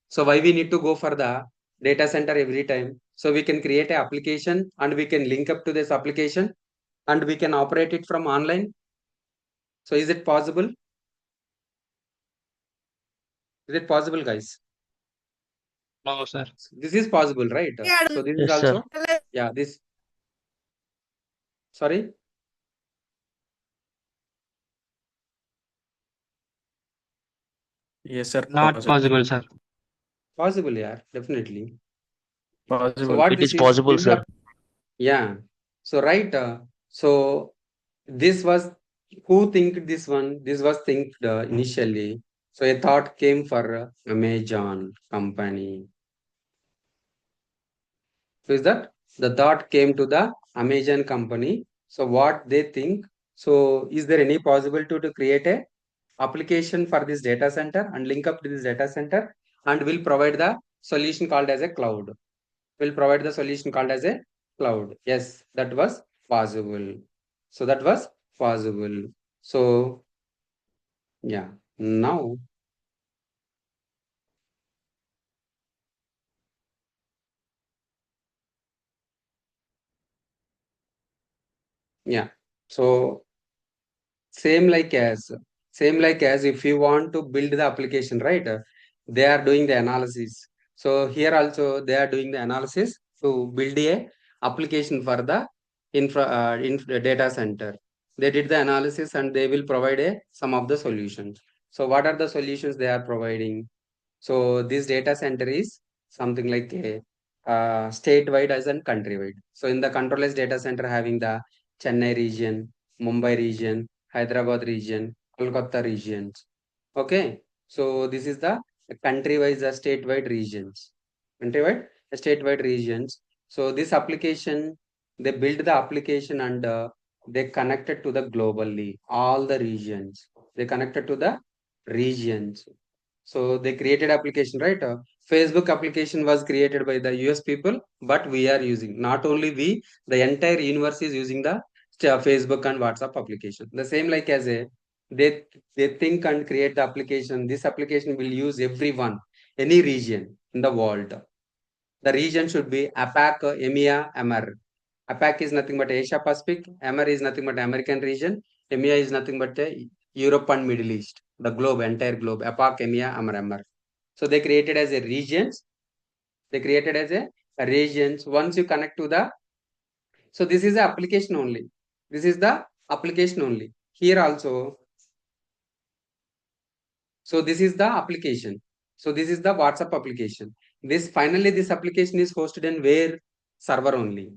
So why we need to go for the data center every time. So we can create an application and we can link up to this application and we can operate it from online. So is it possible? Is it possible, guys? No, sir. This is possible, right? So this is Yes, sir. also, yeah, this, sorry. Yes, sir. Not possible, sir. Possible, yeah, definitely. So Possible. what It this is is, possible, this is a, sir. yeah. So right, so this was, who think this one? This was think initially. So a thought came for Amazon company. So is that the thought came to the Amazon company? So what they think? So is there any possibility to create a application for this data center and link up to this data center and will provide the solution called as a cloud? Will provide the solution called as a cloud. Yes, that was possible. So that was possible. So yeah, now, yeah. So same like as, same like as if you want to build the application, right? They are doing the analysis. So here also they are doing the analysis to build a application for the data center. They did the analysis and they will provide a some of the solutions. So what are the solutions they are providing? So this data center is something like a statewide as and countrywide. So in the controller's data center having the Chennai region, Mumbai region, Hyderabad region, Kolkata regions. Okay. So this is the country-wise, the statewide regions. Country-wide, the statewide regions. So this application, they build the application and they connected to the globally, all the regions. They connected to the regions. So they created application, right? Facebook application was created by the US people, but we are using, not only we, the entire universe is using the Facebook and WhatsApp application. The same like as a, they they think and create the application. This application will use everyone, any region in the world. The region should be APAC, EMEA, AMER. APAC is nothing but Asia Pacific. AMER is nothing but American region. EMEA is nothing but Europe and Middle East. The globe, entire globe. APAC, EMEA, AMER, AMER. So they created as a regions. They created as a regions. Once you connect to the, so this is the application only. This is the application only. Here also, so this is the application. So this is the WhatsApp application. This finally this application is hosted in where? Server only.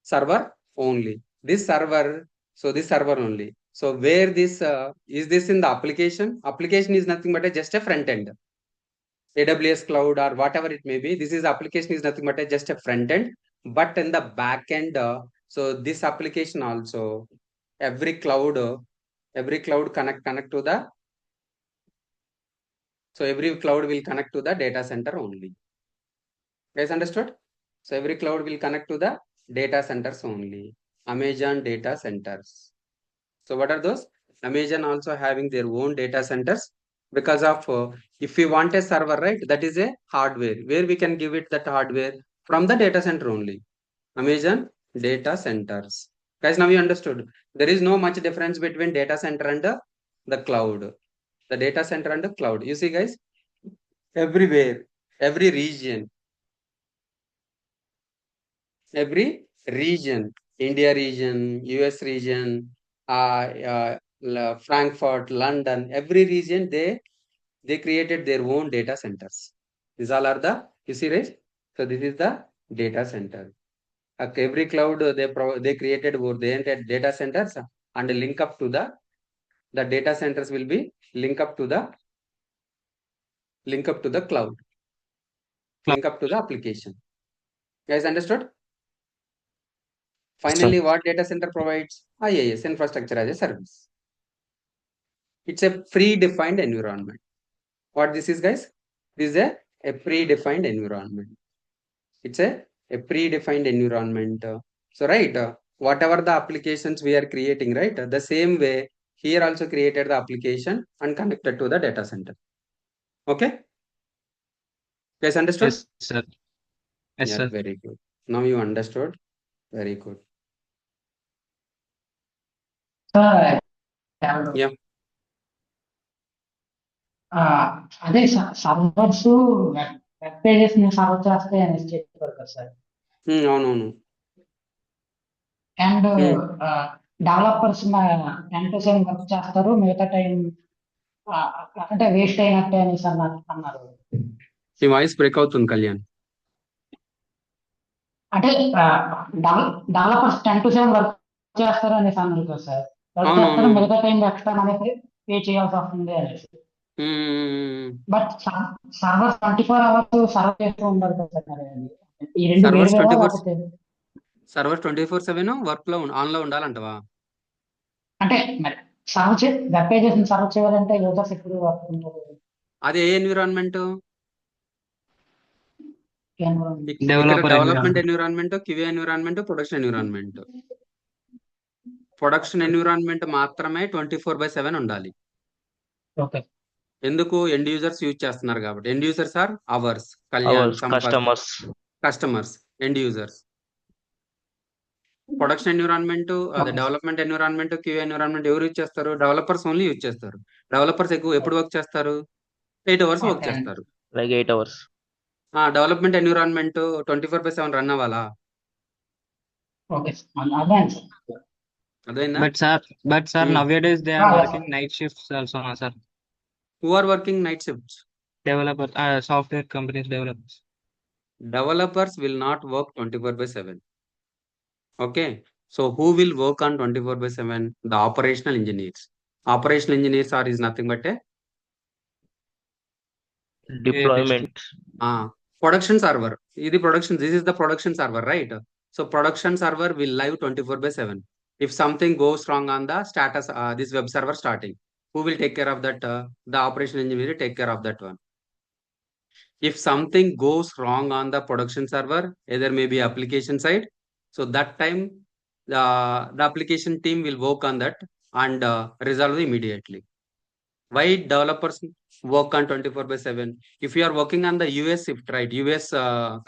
Server only. This server, so this server only. So where this is this in the application? Application is nothing but just a front end. AWS cloud or whatever it may be. This is application is nothing but just a front end. But in the back end, so this application also every cloud connect to the, so every cloud will connect to the data center only. Guys understood? So every cloud will connect to the data centers only. Amazon data centers. So what are those? Amazon also having their own data centers because of if we want a server, right? That is a hardware where we can give it that hardware from the data center only. Amazon data centers. Guys, now you understood. There is no much difference between data center and the cloud. The data center and the cloud. You see, guys, everywhere, every region, India region, US region, Frankfurt, London, every region they created their own data centers. These all are the, you see, right? So this is the data center. Every cloud they created their data centers and link up to the data centers will be link up to the cloud, link up to the application. Guys understood? Yes, sir. Finally, what data center provides? IaaS, infrastructure as a service. It's a predefined environment. What this is, guys? This is a predefined environment. It's a predefined environment. So, right, whatever the applications we are creating, right, the same way here also created the application and connected to the data center. Okay? Guys, understood? Yes, sir. Yes, Yeah, sir. very good. Now you understood. Very good. Sir, Yeah. అదే servers web pages ని serve చేస్తాయి అనేసి చెప్పారు కదా sir. అవునవును. And developers 10% work చేస్తారు, మిగతా time అంటే వేస్ట్ అయినట్టే అనేసి అన్నారు. మీ వాయిస్ బ్రేక్ అవుతుంది కళ్యాణ్. అంటే డెవలపర్స్ 10% వర్క్ చేస్తారు అనేసి అన్నారు కదా సార్. వర్క్ చేస్తారు, అవునవును. మిగతా టైం ఎక్స్ట్రా అనేది పే చేయాల్సి వస్తుంది అనేసి. బట్ సర్వర్ 24 hours సర్వ్ చేస్తూ ఉండరు కదా సార్. మరి ఈ రెండు వేరు సర్వర్స్ వేరా 24 లేకపోతే సర్వర్ 24/7 వర్క్ లో ఆన్ లో ఉండాలంటవా? అంటే మరి వెబ్ పేజెస్ సర్వ్ చేయాలంటే యూజర్స్ ఎప్పుడు వర్క్ ఉంటారు. అది ఏ ఎన్విరాన్మెంట్? ఇక్కడ Developer development environment. Environment, QA environment, production environment. Production environment మాత్రమే 24/7 ఉండాలి. ఓకే. ఎందుకు? ఎండ్ యూజర్స్ యూజ్ చేస్తున్నారు కాబట్టి. End users are ours, Kalyan, Our Sampath, customers. Customers, end users. Production environment, అదే okay. Development environment, QA environment ఎవరు use చేస్తారు? Developers only use చేస్తారు. Developers ఎప్పుడు వర్క్ చేస్తారు? 8 అవర్స్ వర్క్ ఓకే అండి. చేస్తారు. Like 8 hours. Development environment 24/7 run అవ్వాలా? Okay sir. అదే అండి సార్. అదైందా? But sir, nowadays they are yes, working night shifts also, sir. Who are working night shifts? Developer, software companies developers. Developers will not work 24/7. Okay. So who will work on 24/7? The operational engineers. Operational engineers are is nothing but a Deployment. production server. This is the production server, right? So production server will live 24/7. If something goes wrong on the status, this web server starting, who will take care of that? The operational engineer will take care of that one. If something goes wrong on the production server, either maybe application side, so that time the application team will work on that and resolve immediately. Why developers work on 24/7? If you are working on the US shift, right, US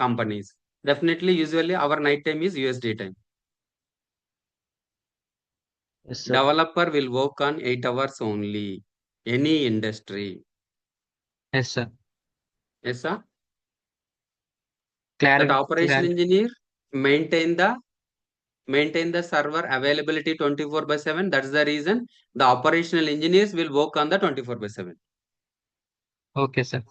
companies, definitely usually our night time is US daytime. Yes, sir. Developer will work on 8 hours only. Any industry. Yes, sir. Yes, sir. That operation engineer maintain the server availability 24/7. That's the reason the operational engineers will work on the 24/7. Okay, sir.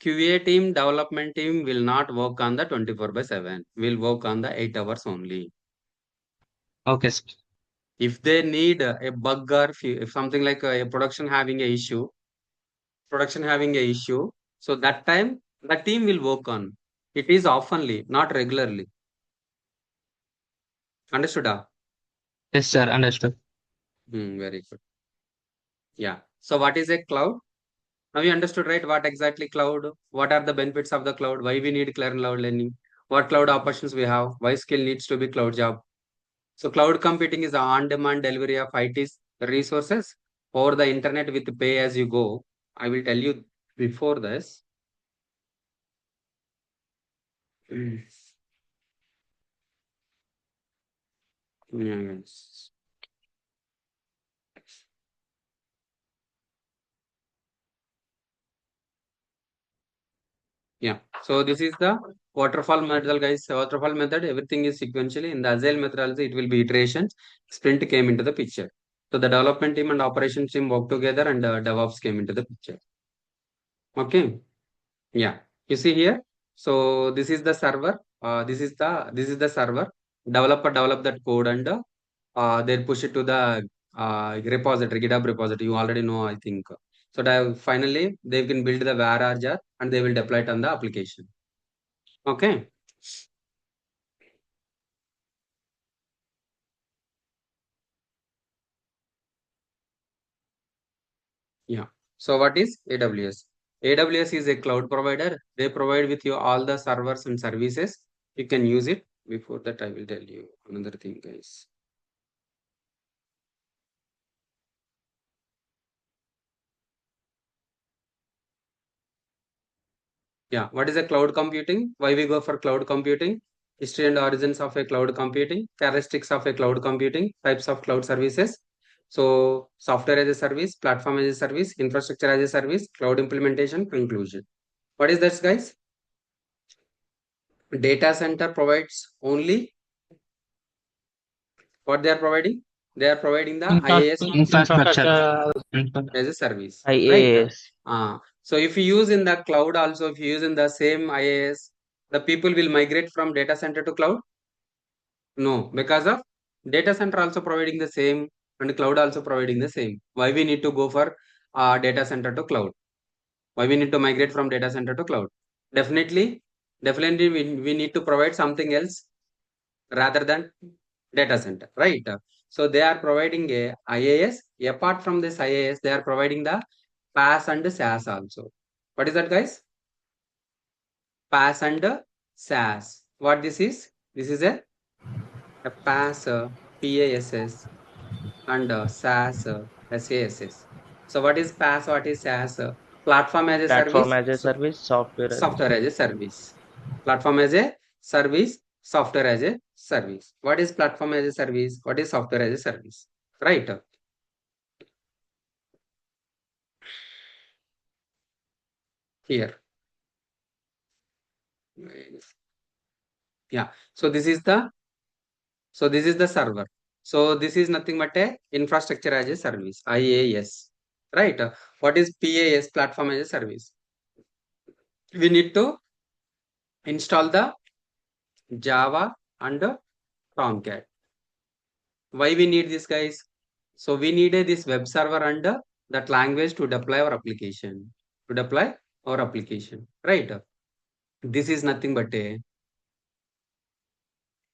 QA team, development team will not work on the 24/7. Will work on the 8 hours only. Okay, sir. If they need a bug or if something like a production having a issue, so that time the team will work on. It is oftenly, not regularly. Understood? Yes, sir. Understood. Very good. Yeah. So what is a cloud? Now you understood, right? What exactly cloud? What are the benefits of the cloud? Why we need cloud learning? What cloud options we have? Why skill needs to be cloud job? So cloud computing is on-demand delivery of IT resources over the internet with pay as you go. I will tell you before this. Yes. Yeah. So this is the waterfall method, guys. Waterfall method, everything is sequentially. In the agile methodology, it will be iterations. Sprint came into the picture. So the development team and operations team work together, and DevOps came into the picture. Okay. Yeah. You see here. So this is the server. This is the server. Developer develop that code and they push it to the repository, GitHub repository. You already know, I think. So finally, they can build the var jar and they will deploy it on the application. Okay. Yeah. So what is AWS? AWS is a cloud provider. They provide with you all the servers and services. You can use it. Before that, I will tell you another thing, guys. Yeah, what is a cloud computing? Why we go for cloud computing? History and origins of a cloud computing, characteristics of a cloud computing, types of cloud services. So software as a service, platform as a service, infrastructure as a service, cloud implementation, conclusion. What is that, guys? Data center provides only what they are providing. They are providing the IaaS Infrastructure. as a service, right? IaaS. So if you use in the cloud also, if you use in the same IaaS, the people will migrate from data center to cloud. No, because of data center also providing the same and cloud also providing the same. Why we need to go for data center to cloud? Why we need to migrate from data center to cloud? Definitely, definitely we need to provide something else rather than data center, right? So they are providing a IaaS. Apart from this IaaS, they are providing the PaaS and SaaS also. What is that, guys? PaaS and SaaS. What this is? This is a PaaS, PaaS, and SaaS, SaaS. So what is PaaS? What is SaaS? Platform as a Platform service, as a service, software as a software as a service. service. Platform as a service, software as a service. What is platform as a service? What is software as a service? Right. Here. Yeah. So this is the server. So this is nothing but a infrastructure as a service, IaaS. Right. What is PaaS? Platform as a service. We need to install the Java and Tomcat. Why we need this, guys? So we needed this web server and that language to deploy our application. To deploy our application. Right. This is nothing but a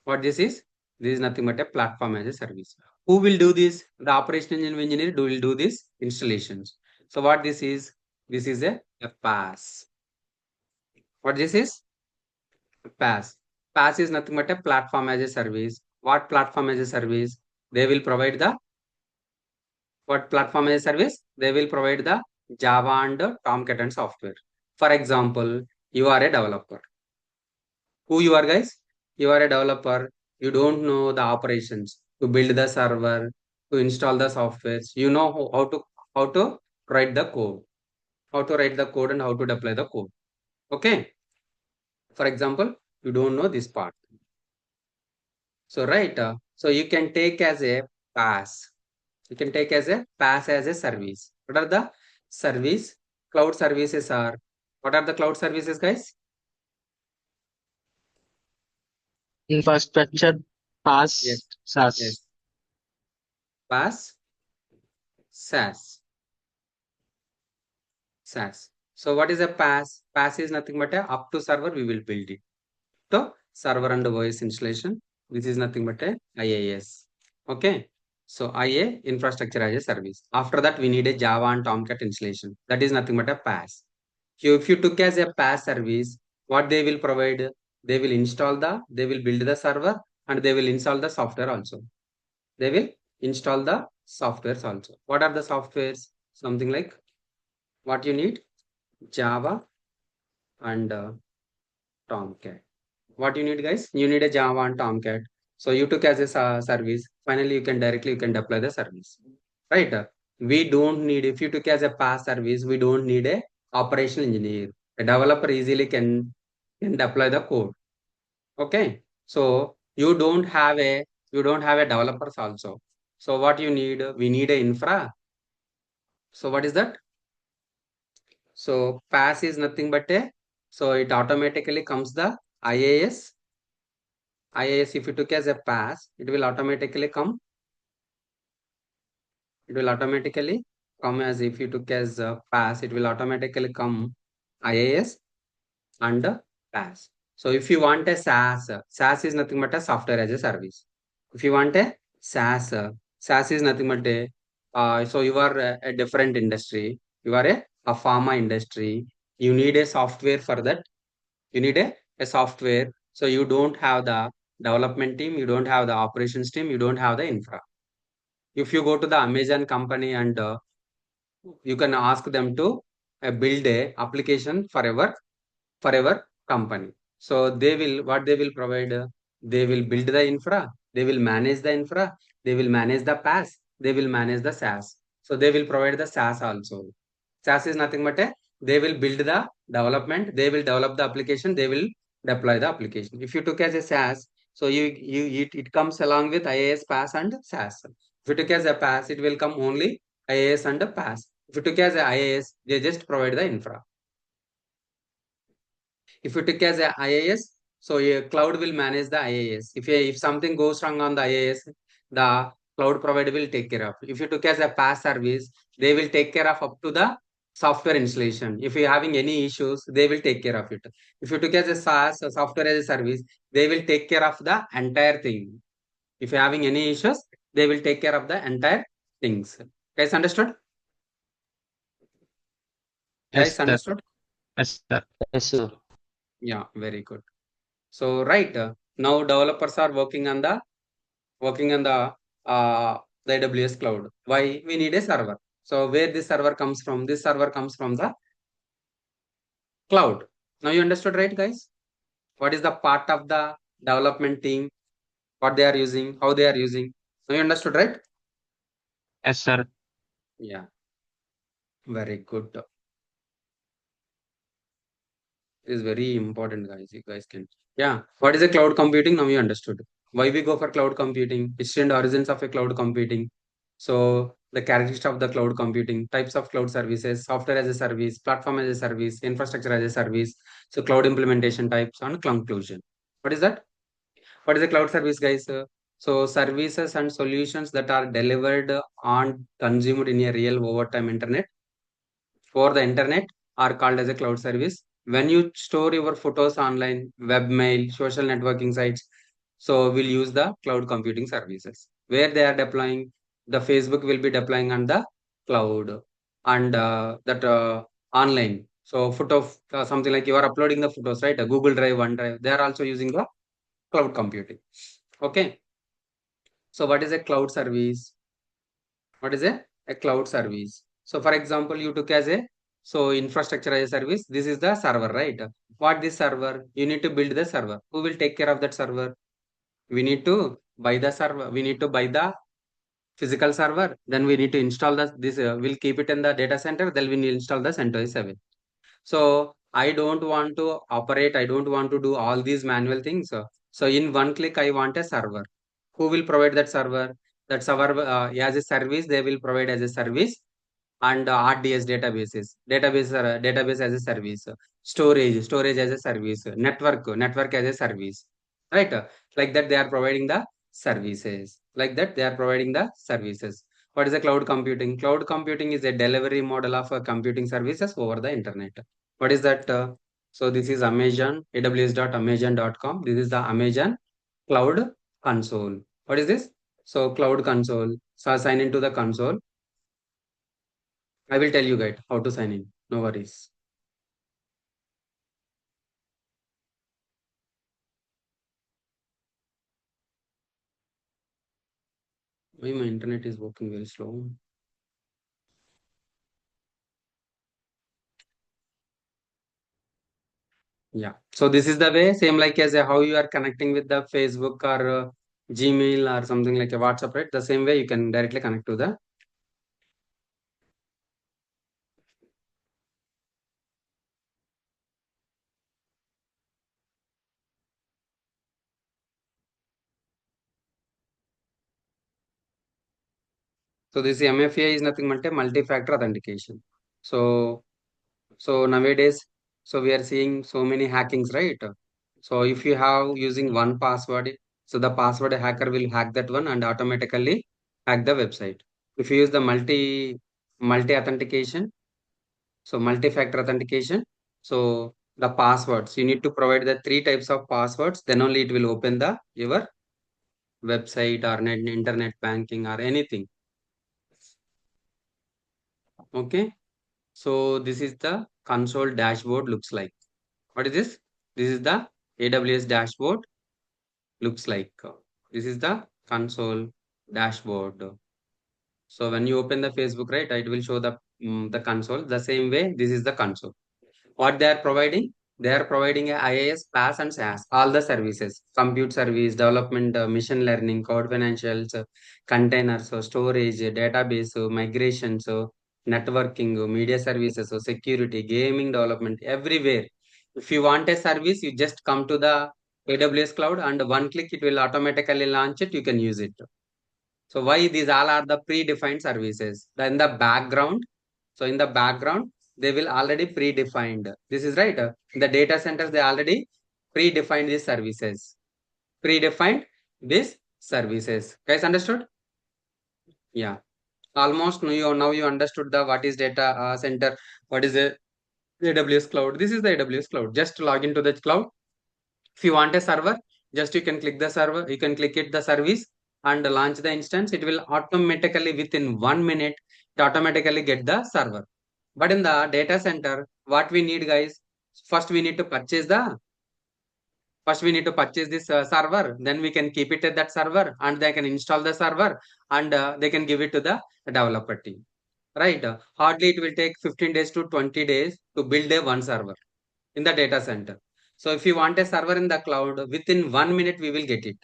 what this is? This is nothing but a platform as a service. Who will do this? The operational engineer will do this installations. So what this is? This is a PaaS. What this is? PaaS. PaaS is nothing but a platform as a service. What platform as a service? They will provide the what platform as a service? They will provide the Java and Tomcat and software. For example, you are a developer. Who you are, guys? You are a developer. You don't know the operations to build the server, to install the softwares. You know how to write the code, how to write the code and how to deploy the code. Okay. For example, you don't know this part. So right. So you can take as a pass. You can take as a pass as a service. What are the service? Cloud services are. What are the cloud services, guys? Infrastructure, Yes. PaaS, SaaS. Yes. Pass, SaaS. SaaS. So what is a PaaS? PaaS is nothing but a up to server we will build it. So server and voice installation. This is nothing but a IaaS. Okay. So IA infrastructure as a service. After that we need a Java and Tomcat installation. That is nothing but a PaaS. If you took as a PaaS service, what they will provide? They will they will build the server and they will install the software also. They will install the softwares also. What are the softwares? Something like what you need? Java and Tomcat. What you need, guys? You need a Java and Tomcat. So you took as a service. Finally, you can deploy the service, right? We don't need if you took as a PaaS service. We don't need a operational engineer. A developer easily can deploy the code. Okay. So you don't have a developers also. So what you need? We need a infra. So what is that? So PaaS is nothing but a so it automatically comes the IaaS. IaaS if you took as a PaaS, it will automatically come. It will automatically come as if you took as a PaaS, it will automatically come IaaS and PaaS. So if you want a SaaS, SaaS is nothing but a software as a service. If you want a SaaS, SaaS is nothing but a so you are a different industry. You are a pharma industry. You need a software for that. You need a software. So you don't have the development team. You don't have the operations team. You don't have the infra. If you go to the Amazon company and you can ask them to build a application forever for our company. So what they will provide, they will build the infra, they will manage the infra, they will manage the PaaS, they will manage the SaaS. So they will provide the SaaS also. SaaS is nothing but they will build the development, they will develop the application, they will deploy the application. If you took as a SaaS, so it comes along with IaaS, PaaS and SaaS. If you took as a PaaS, it will come only IaaS and PaaS. If you took as a IaaS, they just provide the infra. If you take as a IaaS, so a cloud will manage the IaaS. If something goes wrong on the IaaS, the cloud provider will take care of. If you took as a PaaS service, they will take care of up to the software installation. If you're having any issues, they will take care of it. If you took as a SaaS, a software as a service, they will take care of the entire thing. If you're having any issues, they will take care of the entire things. Guys, understood? Yes, Guys, sir. understood? Yes, sir. Yes, sir. Yeah, very good. So right now developers are working on the AWS cloud. Why? We need a server. So where this server comes from? This server comes from the cloud. Now you understood, right, guys? What is the part of the development team? What they are using? How they are using? Now you understood, right? Yes, sir. Yeah, very good. It is very important, guys. You guys can. Yeah. What is a cloud computing? Now you understood. Why we go for cloud computing? History and origins of a cloud computing. So the characteristics of the cloud computing, types of cloud services, software as a service, platform as a service, infrastructure as a service. So cloud implementation types and conclusion. What is that? What is a cloud service, guys? So services and solutions that are delivered on consumed in a real over-time internet for the internet are called as a cloud service. When you store your photos online, webmail, social networking sites, so we'll use the cloud computing services. Where they are deploying, the Facebook will be deploying on the cloud and that online. So photo, something like you are uploading the photos, right? A Google Drive, OneDrive, they are also using the cloud computing. Okay. So what is a cloud service? What is a cloud service? So for example, you took as a so infrastructure as a service. This is the server, right? What this server? You need to build the server. Who will take care of that server? We need to buy the server. We need to buy the physical server. Then we need to install this. We'll keep it in the data center. Then we will install the CentOS 7. So I don't want to operate. I don't want to do all these manual things. So in one click, I want a server. Who will provide that server? That server as a service. They will provide as a service and RDS database as a service, storage as a service, network as a service, right? Like that they are providing the services. Like that they are providing the services. What is a cloud computing? Cloud computing is a delivery model of computing services over the internet. What is that? So this is Amazon, aws.amazon.com. This is the Amazon Cloud Console. What is this? So cloud console. So sign into the console. I will tell you guys how to sign in. No worries. Why my internet is working very slow? Yeah. So this is the way, same like as how you are connecting with the Facebook or Gmail or something like a WhatsApp, right? The same way you can directly connect to the. So this MFA is nothing but a multi-factor authentication. So nowadays, so we are seeing so many hackings, right? So if you have using one password, so the password hacker will hack that one and automatically hack the website. If you use the multi authentication, so multi-factor authentication, so the passwords you need to provide the three types of passwords. Then only it will open the your website or internet banking or anything. Okay. So this is the console dashboard looks like. What is this? This is the AWS dashboard looks like. This is the console dashboard. So when you open the Facebook, right, it will show the console. The same way, this is the console. What they are providing? They are providing a IaaS, PaaS, and SaaS, all the services, compute service, development, machine learning, cloud financials, containers, storage, database, migrations, networking, media services, security, gaming development, everywhere. If you want a service, you just come to the AWS cloud and one click, it will automatically launch it. You can use it. So why these all are the predefined services? In the background, so in the background, they will already predefined. This is right. In the data centers, they already predefined these services. Predefined these services. Guys, understood? Yeah. Almost now you understood the what is data center, what is the AWS cloud. This is the AWS cloud. Just log into the cloud. If you want a server, just you can click the server, you can click it the service and launch the instance. It will automatically within 1 minute, it automatically get the server. But in the data center, what we need, guys, first we need to purchase this server. Then we can keep it at that server and they can install the server and they can give it to the developer team. Right? Hardly it will take 15 days to 20 days to build a one server in the data center. So if you want a server in the cloud, within 1 minute we will get it.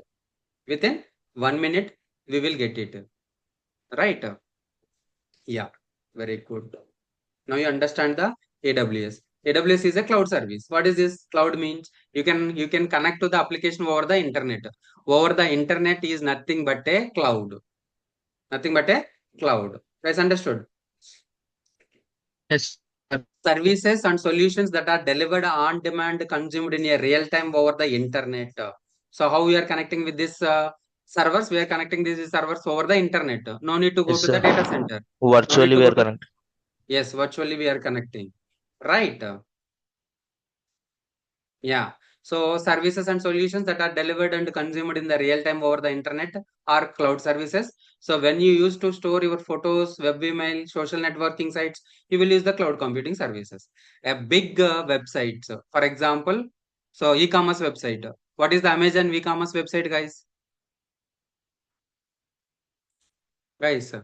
Within 1 minute we will get it. Right? Yeah, very good. Now you understand the AWS. AWS is a cloud service. What is this? Cloud means you can connect to the application over the internet. Over the internet is nothing but a cloud. Nothing but a cloud. Guys, understood? Yes. Services and solutions that are delivered on demand, consumed in a real time over the internet. So how we are connecting with this servers? We are connecting these servers over the internet. No need to go Yes, to the sir. data center. No need Virtually to we go are to, connected. yes, virtually we are connecting. Right. Yeah. So services and solutions that are delivered and consumed in the real time over the internet are cloud services. So when you use to store your photos, web email, social networking sites, you will use the cloud computing services. A big website, so for example, so e-commerce website. What is the Amazon e-commerce website, guys? Guys,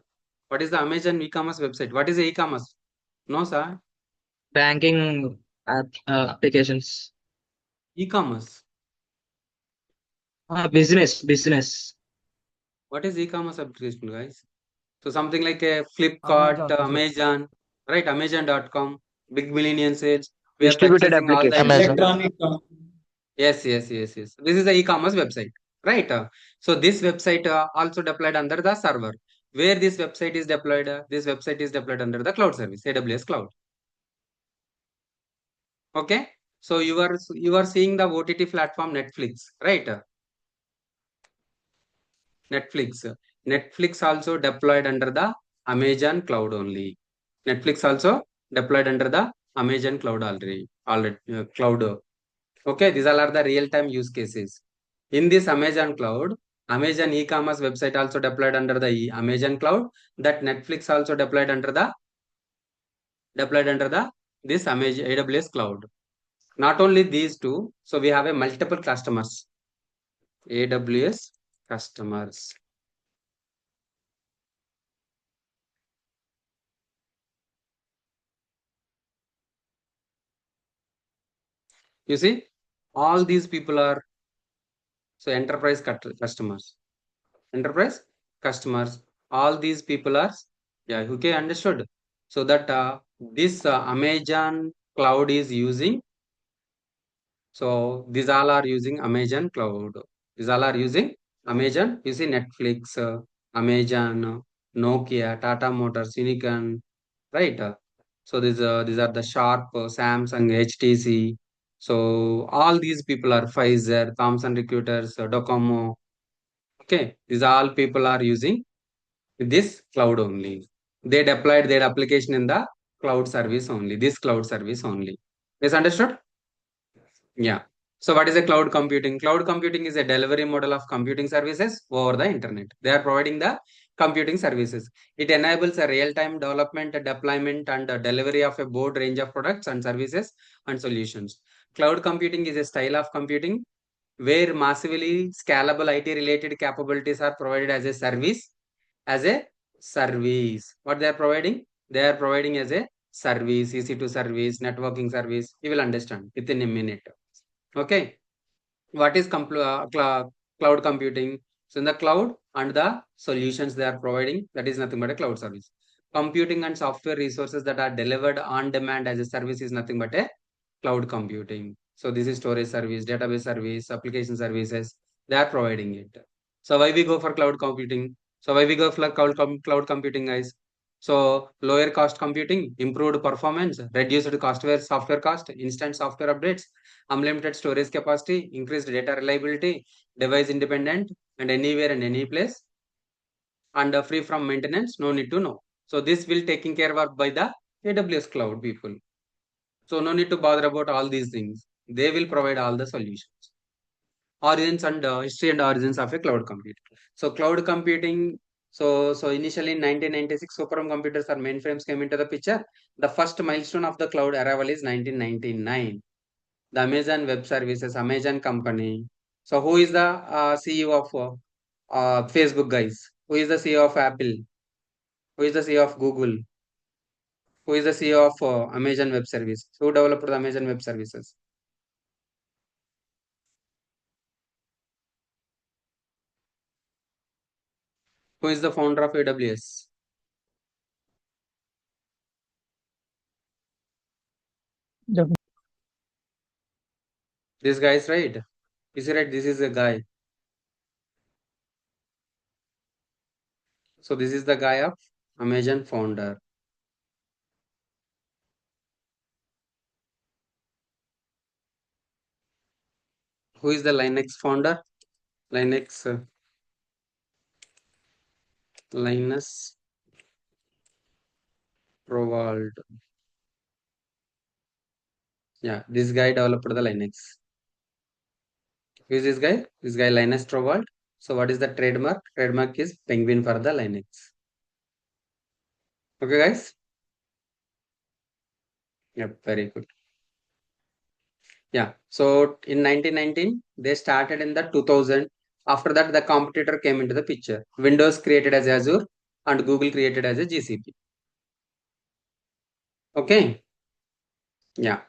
what is the Amazon e-commerce website? What is the e-commerce? No, sir. Banking applications. E-commerce. Business. What is e-commerce application, guys? So something like a Flipkart, Amazon, right? Amazon.com, big million sales. We are Distributed purchasing all the applications. Amazon. Electronic. yes, yes, yes, yes. This is the e-commerce website, right? So this website also deployed under the server. Where this website is deployed? This website is deployed under the cloud service, AWS cloud. Okay. So you are seeing the OTT platform Netflix, right? Netflix. Netflix also deployed under the Amazon cloud only. Netflix also deployed under the Amazon cloud already cloud. Okay, these all are the real-time use cases. In this Amazon cloud, Amazon e-commerce website also deployed under the Amazon cloud. That Netflix also deployed under the this Amazon AWS cloud. Not only these two, so we have a multiple customers. AWS customers. You see, all these people are so enterprise customers. Enterprise customers. All these people are, yeah, okay, understood. So that this Amazon cloud is using. So these all are using Amazon cloud. These all are using Amazon. You see Netflix, Amazon, Nokia, Tata Motors, Unicorn, right? So these are the Sharp, Samsung, HTC. So all these people are Pfizer, Thomson Reuters, Docomo. Okay, these all people are using this cloud only. They deployed their application in the cloud service only. This cloud service only. Is understood? Yeah. So what is a cloud computing? Cloud computing is a delivery model of computing services over the internet. They are providing the computing services. It enables a real-time development, deployment, and delivery of a broad range of products and services and solutions. Cloud computing is a style of computing where massively scalable IT-related capabilities are provided as a service. As a service, what they are providing? They are providing as a service, EC2 service, networking service. You will understand within a minute. Okay. What is cloud computing? So in the cloud and the solutions they are providing, that is nothing but a cloud service. Computing and software resources that are delivered on demand as a service is nothing but a cloud computing. So this is storage service, database service, application services. They are providing it. So why we go for cloud computing? So why we go for cloud computing, guys? So lower cost computing, improved performance, reduced software cost, instant software updates, unlimited storage capacity, increased data reliability, device independent, and anywhere and any place, and free from maintenance. No need to know. So this will taken care of by the AWS cloud people. So no need to bother about all these things. They will provide all the solutions. Origins and history and origins of a cloud computing. So cloud computing. So initially in 1996, supercomputers or mainframes came into the picture. The first milestone of the cloud arrival is 1999. The Amazon Web Services, Amazon company. So who is the CEO of Facebook, guys? Who is the CEO of Apple? Who is the CEO of Google? Who is the CEO of Amazon Web Service? Who developed the Amazon Web Services? Who is the founder of AWS? This guy is right. Is he right? This is a guy. So this is the guy of Amazon founder. Who is the Linux founder? Linus Torvald. Yeah, this guy developed the Linux. Who is this guy? This guy Linus Torvald. So what is the trademark? Trademark is penguin for the Linux. Okay, guys. Yep, very good. Yeah. So in 1919, they started in the 2000. After that, the competitor came into the picture. Windows created as Azure and Google created as a GCP. Okay. Yeah.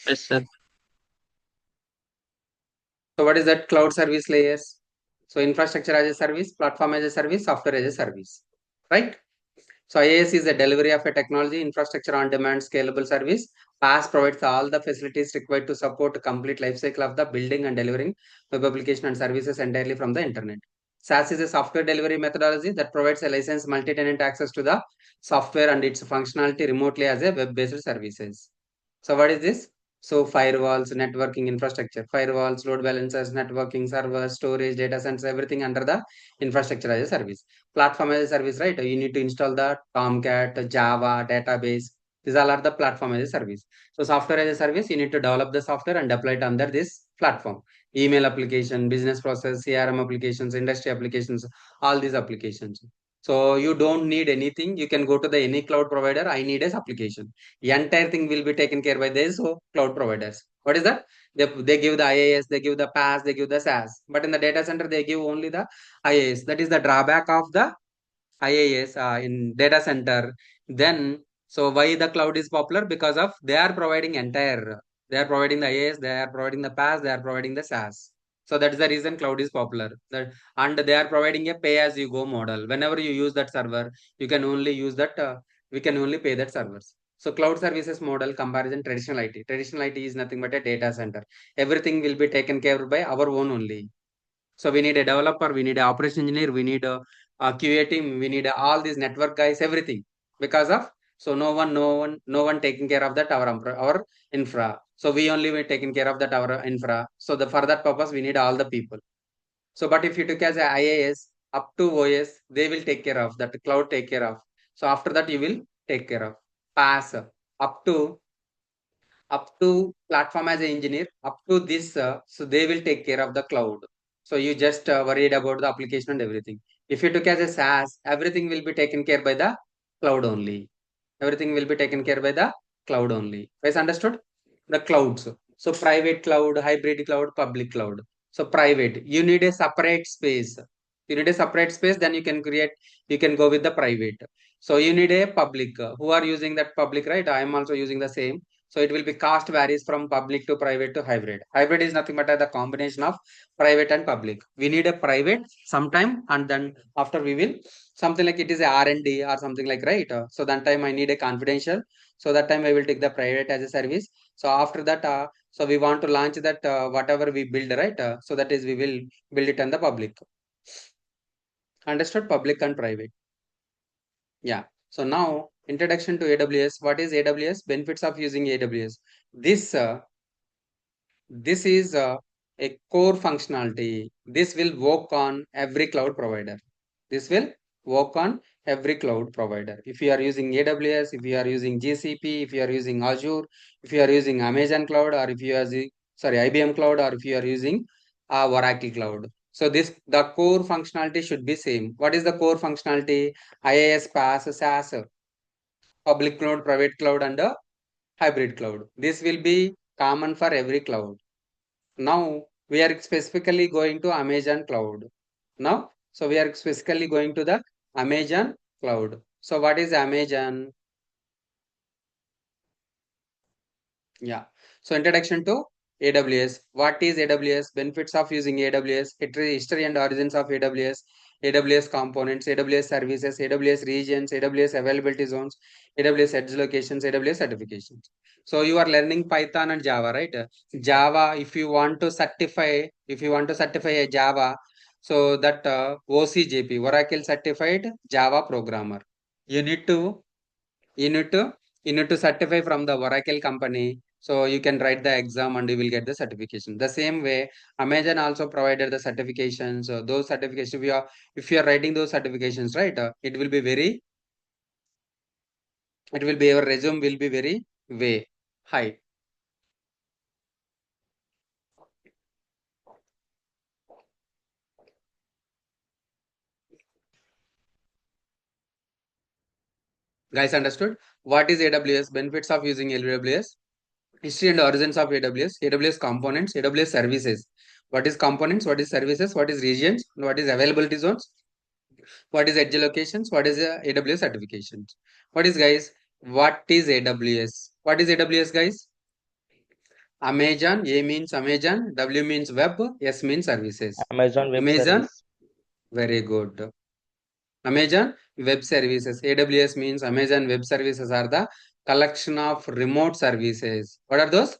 Yes, sir. So what is that cloud service layers? So infrastructure as a service, platform as a service, software as a service, right? So IaaS is the delivery of a technology infrastructure on demand scalable service. PaaS provides all the facilities required to support a complete lifecycle of the building and delivering web application and services entirely from the internet. SaaS is a software delivery methodology that provides a licensed multi-tenant access to the software and its functionality remotely as a web-based services. So what is this? So firewalls, networking infrastructure, firewalls, load balancers, networking, servers, storage, data centers, everything under the infrastructure as a service. Platform as a service, right? You need to install the Tomcat, Java, database. These all are the platform as a service. So software as a service, you need to develop the software and deploy it under this platform. Email application, business process, CRM applications, industry applications, all these applications. So you don't need anything. You can go to the any cloud provider. I need a application. The entire thing will be taken care by these cloud providers. What is that? They give the IaaS, they give the PaaS, they give the SaaS. But in the data center, they give only the IaaS. That is the drawback of the IaaS in data center. Then, so why the cloud is popular? Because of they are providing entire. They are providing the IaaS, they are providing the PaaS, they are providing the SaaS. So that is the reason cloud is popular. And they are providing a pay-as-you-go model. Whenever you use that server, you can only use that. We can only pay that servers. So cloud services model comparison traditional IT. Traditional IT is nothing but a data center. Everything will be taken care of by our own only. So we need a developer, we need an operation engineer, we need a QA team, we need all these network guys, everything. Because of so no one taking care of that our infra. So we only were taking care of that our infra. So the for that purpose we need all the people. So but if you took as a IaaS up to OS, they will take care of that. Cloud take care of. So after that you will take care of. Pass up to platform as an engineer up to this so they will take care of the cloud. So you just worried about the application and everything. If you took as a SaaS, everything will be taken care by the cloud only. Everything will be taken care by the cloud only. Guys, understood? The clouds. So private cloud, hybrid cloud, public cloud. So private, you need a separate space. You need a separate space, then you can go with the private. So you need a public. Who are using that public, right? I am also using the same. So it will be cost varies from public to private to hybrid. Hybrid is nothing but the combination of private and public. We need a private sometime, and then after we will something like it is a R&D or something like, right? So that time I need a confidential. So that time I will take the private as a service. So after that, so we want to launch that whatever we build, right? So that is we will build it on the public. Understood? Public and private. Yeah. So now introduction to AWS. What is AWS? Benefits of using AWS. This this is a core functionality. This will work on every cloud provider. This will work on every cloud provider. If you are using AWS, if you are using GCP, if you are using Azure, if you are using Amazon Cloud, or if you are using, sorry, IBM Cloud, or if you are using Oracle Cloud. So the core functionality should be same. What is the core functionality? IaaS, PaaS, SaaS, public cloud, private cloud, and hybrid cloud. This will be common for every cloud. Now we are specifically going to Amazon Cloud. Now, so we are specifically going to the Amazon Cloud. So what is Amazon? Yeah. So introduction to AWS. What is AWS? Benefits of using AWS. History and origins of AWS. AWS components, AWS services, AWS regions, AWS availability zones, AWS edge locations, AWS certifications. So you are learning Python and Java, right? Java, if you want to certify a Java, so that OCJP, Oracle Certified Java Programmer. You need to you need to you need to certify from the Oracle company. So you can write the exam and you will get the certification. The same way, Amazon also provided the certifications. So those certifications, if you are writing those certifications, right, your resume will be very way high. Guys, understood? What is AWS? Benefits of using AWS? History and origins of AWS, AWS components, AWS services. What is components? What is services? What is regions? What is availability zones? What is edge locations? What is AWS certifications? What is, guys? What is AWS? What is AWS, guys? Amazon. A means Amazon, W means web, S means services. Amazon Web Amazon, Service. very good. Amazon Web Services. AWS means Amazon Web Services are the collection of remote services. What are those?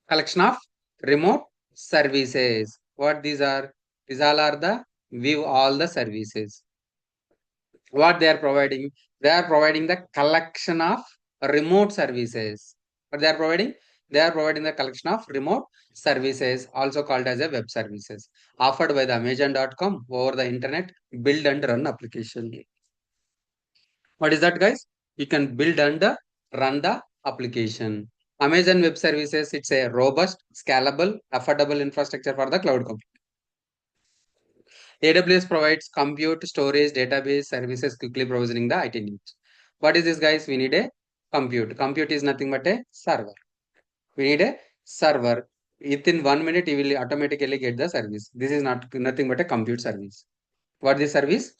Collection of remote services. What these are? These all are the view all the services. What they are providing? They are providing the collection of remote services. What they are providing? They are providing the collection of remote services, also called as a web services, offered by the Amazon.com over the internet, build and run application. What is that, guys? You can build and run the application. Amazon Web Services, it's a robust, scalable, affordable infrastructure for the cloud computing. AWS provides compute, storage, database services, quickly provisioning the IT needs. What is this, guys? We need a compute. Compute is nothing but a server. We need a server. Within 1 minute, you will automatically get the service. This is nothing but a compute service. What is the service?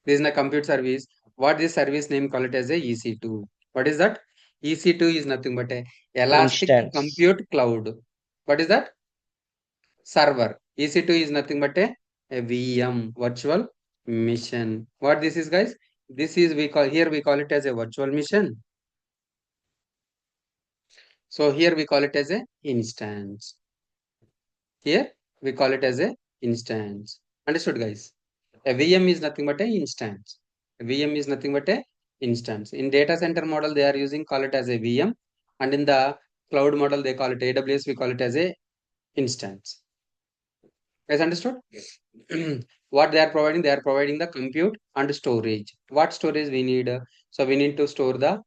This is a compute service. What this service name call it as a EC2. What is that? EC2 is nothing but a elastic Instance. compute cloud. What is that? Server. EC2 is nothing but a VM, virtual machine. What this is, guys? This is we call it as a virtual machine. So here we call it as a instance. Here we call it as a instance. Understood, guys? A VM is nothing but a instance. A VM is nothing but a instance. In data center model, they are using call it as a VM, and in the cloud model, they call it AWS. We call it as a instance. Guys, understood? What they are providing? They are providing the compute and storage. What storage we need? So we need to store the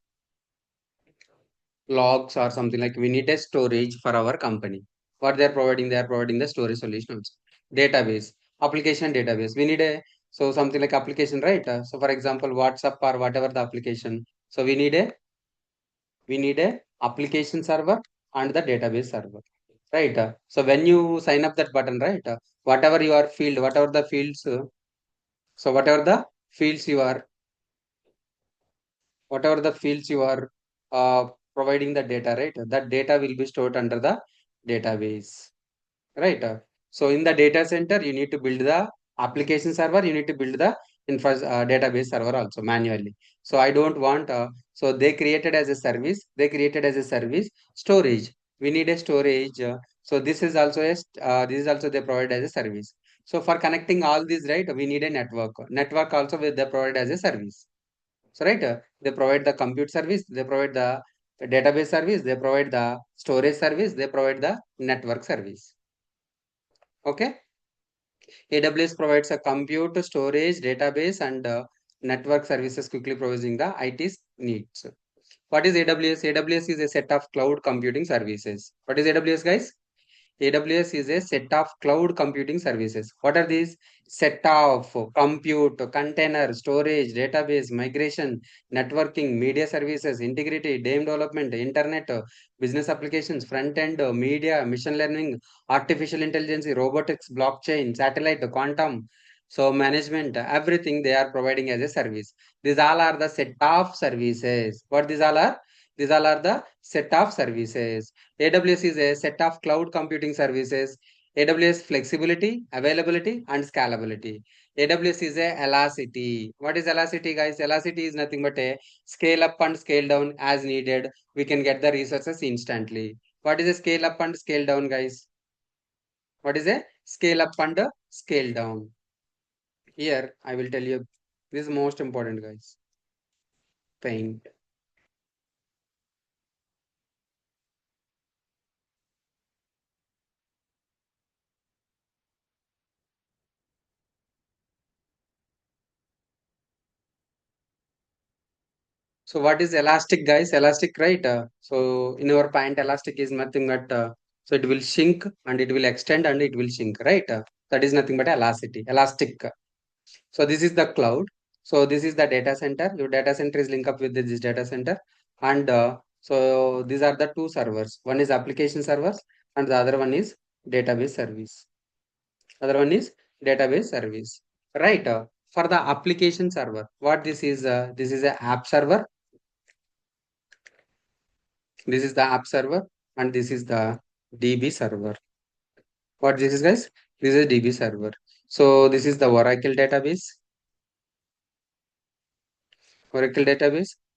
logs or something like we need a storage for our company. What they are providing? They are providing the storage solutions. Database, application database. We need a so something like application, right? So for example, WhatsApp or whatever the application. So we need a application server and the database server. right? So when you sign up that button, right? Whatever your field, whatever the fields, so whatever the fields you are providing the data, right? That data will be stored under the database, right? So in the data center, you need to build the application server, you need to build the database server also manually. So I don't want, so they created as a service, storage. We need a storage. So this is also this is also they provide as a service. So for connecting all these, right, we need a network. Network also they provide as a service. So right, they provide the compute service, they provide the database service, they provide the storage service, they provide the network service. Okay. AWS provides a compute, storage, database, and network services, quickly providing the IT needs. What is AWS? AWS is a set of cloud computing services. What is AWS, guys? AWS is a set of cloud computing services. What are these? Set of compute, container, storage, database, migration, networking, media services, integrity, game development, internet, business applications, front end, media, machine learning, artificial intelligence, robotics, blockchain, satellite, quantum. So management, everything they are providing as a service. These all are the set of services. What these all are? These all are the set of services. AWS is a set of cloud computing services. AWS flexibility, availability, and scalability. AWS is a elasticity. What is elasticity, guys? Elasticity is nothing but a scale up and scale down as needed. We can get the resources instantly. What is a scale up and scale down, guys? What is a scale up and scale down? Here, I will tell you. This is most important, guys. Paint. So what is elastic, guys? Elastic, right? So in our Paint, elastic is nothing but so it will shrink and it will extend and it will shrink, right? That is nothing but elasticity, elastic. So this is the cloud. So this is the data center. Your data center is linked up with this data center, and so these are the two servers. One is application servers, and the other one is database service. Other one is database service, right? For the application server, what this is a app server. This is the app server and this is the DB server. What this is, guys? This is DB server. So this is the Oracle database,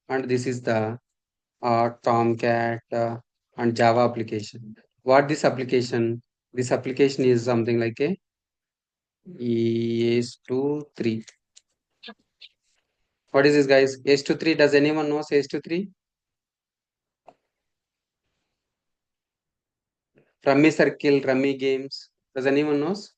and this is the Tomcat and Java application. What this application? This application is something like a S23. What is this, guys? S23. Does anyone know S23? Rummy Circle, Rummy Games. Does anyone knows?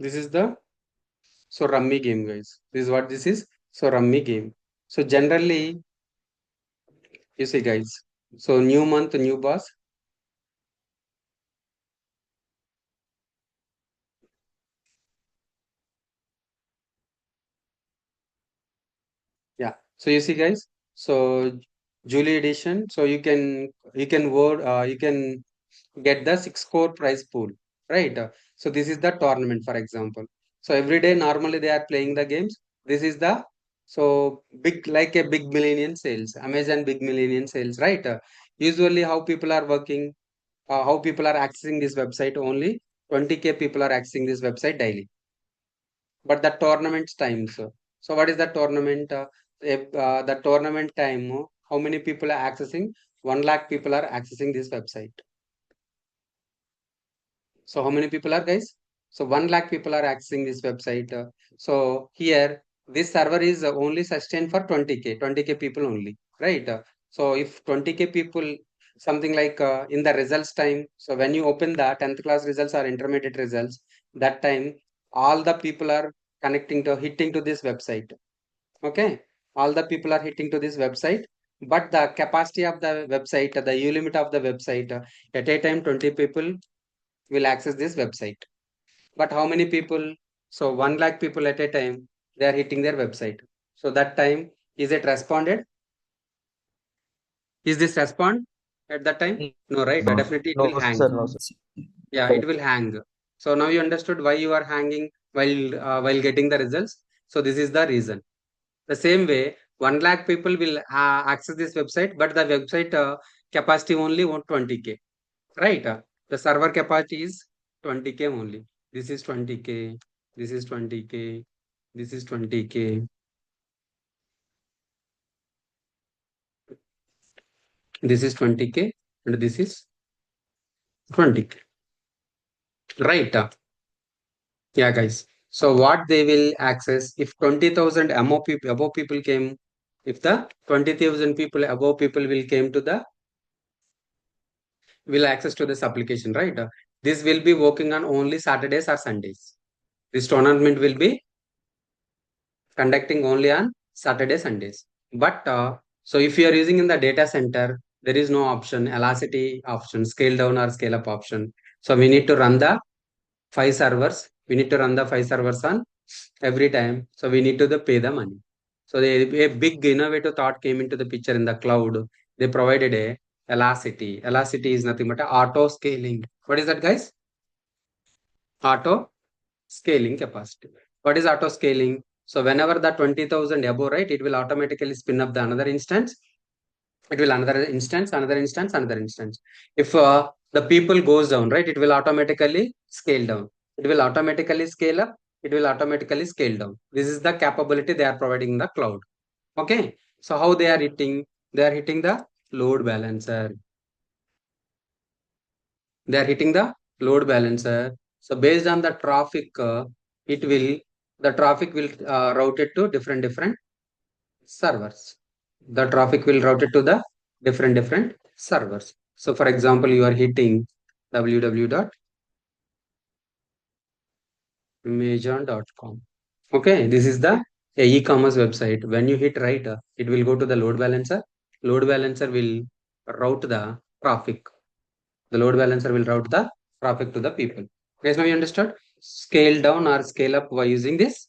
This is the so rummy game, guys. This is what this is. So rummy game. So generally, you see, guys. So new month, new boss. Yeah. So you see, guys. So July edition. So you can get the 6 crore prize pool, right? So this is the tournament, for example. So every day normally they are playing the games. This is the so big like a big millennium sales, Amazon big millennium sales, right? Usually how people are working, how people are accessing this website, only 20K people are accessing this website daily. But the tournament times, so what is the tournament? If the tournament time, how many people are accessing? 1 lakh people are accessing this website. So how many people are, guys? So 1 lakh people are accessing this website. So here this server is only sustained for 20K people only, right? So if 20K people, something like in the results time, so when you open the 10th class results or intermediate results, that time all the people are connecting to hitting to this website. Okay. all the people are hitting to this website, but the capacity of the website, the U limit of the website, at a time 20 people will access this website. But how many people? So 1 lakh people at a time, they are hitting their website. So that time, is it responded? Is this respond at that time? No, right? No, Definitely it no, will hang. sir, no, sir. Yeah, it will hang. So now you understood why you are hanging while getting the results. So this is the reason. The same way, 1 lakh people will access this website, but the website capacity only 20K, right? The server capacity is 20K only. This is 20K. This is 20K. This is 20K. This is 20K, and this is 20K, right? Yeah, guys. So what they will access if 20,000 above people came, if the 20,000 people above people will access to this application, right? This will be working on only Saturdays or Sundays. This tournament will be conducting only on Saturday, Sundays. But so if you are using in the data center, there is no option, velocity option, scale down or scale up option. So we need to run the 5 servers. We need to run the 5 servers on every time. So we need to pay the money. So a big innovative thought came into the picture in the cloud. They provided a velocity. Velocity is nothing but a auto scaling. What is that, guys? Auto scaling capacity. What is auto scaling? So whenever the 20,000 above, right, it will automatically spin up the another instance. It will another instance, another instance, another instance. If the people goes down, right, it will automatically scale down. It will automatically scale up. It will automatically scale down. This is the capability they are providing in the cloud. Okay. So how they are hitting? They are hitting the load balancer. They are hitting the load balancer. So based on the traffic, the traffic will route it to different servers. The traffic will route it to the different servers. So for example, you are hitting www.amazon.com. Okay, this is the e-commerce website. When you hit right, it will go to the load balancer. Load balancer will route the traffic. The load balancer will route the traffic to the people. Guys, now you understood? Scale down or scale up by using this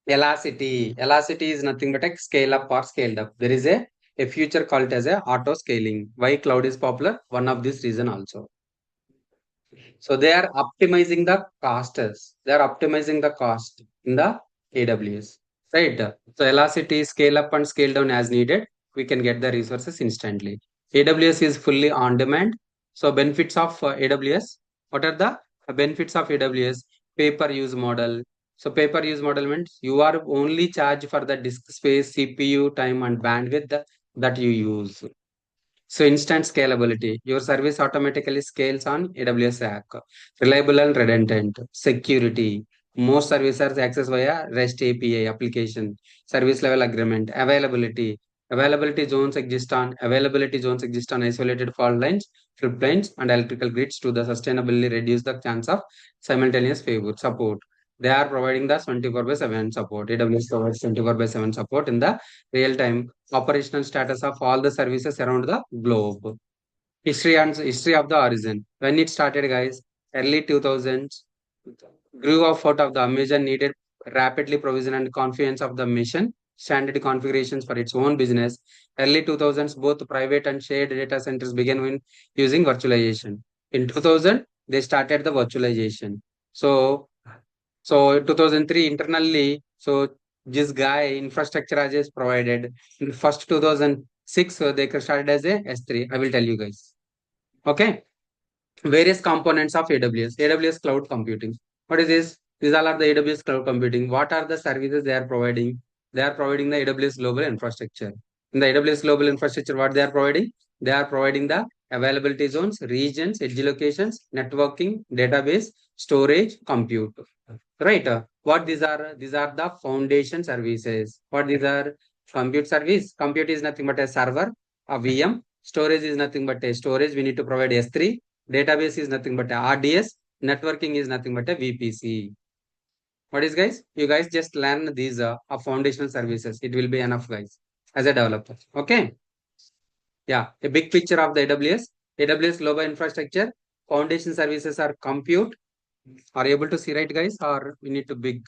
velocity. Velocity is nothing but a scale up or scaled up. There is a feature called as a auto scaling. Why cloud is popular? One of this reason also. So they are optimizing the costs. They are optimizing the cost in the AWS. Right. So velocity, scale up and scale down as needed. We can get the resources instantly. AWS is fully on demand. So benefits of AWS. What are the benefits of AWS? Pay-per-use model. So pay-per-use model means you are only charged for the disk space, CPU time, and bandwidth that you use. So instant scalability. Your service automatically scales on AWS Stack. Reliable and redundant. Security. Most services are accessed via REST API application. Service level agreement. Availability. Availability zones exist on isolated fault lines, flip lines, and electrical grids to the sustainably reduce the chance of simultaneous failure. Support. They are providing the 24/7 support. AWS provides 24/7 support in the real time operational status of all the services around the globe. History of the origin. When it started, guys, early 2000s, grew of out of the Amazon needed rapidly provision and confidence of the mission, standard configurations for its own business. Early 2000s, both private and shared data centers began using virtualization. In 2000, they started the virtualization. So 2003 internally, so this guy infrastructure as is provided. In first 2006, they started as a S3. I will tell you guys. Okay. Various components of AWS. AWS cloud computing. What is this? These all are the AWS cloud computing. What are the services they are providing? They are providing the AWS global infrastructure. In the AWS global infrastructure, what they are providing? They are providing the availability zones, regions, edge locations, networking, database, storage, compute. Right. What these are? These are the foundation services. What these are? Compute service. Compute is nothing but a server, a VM. Storage is nothing but a storage. We need to provide S3. Database is nothing but a RDS. Networking is nothing but a VPC. What is, guys? You guys just learn these foundational services. It will be enough, guys, as a developer. Okay. Yeah. A big picture of the AWS. AWS global infrastructure. Foundation services are compute. Are you able to see, right, guys? Or we need to big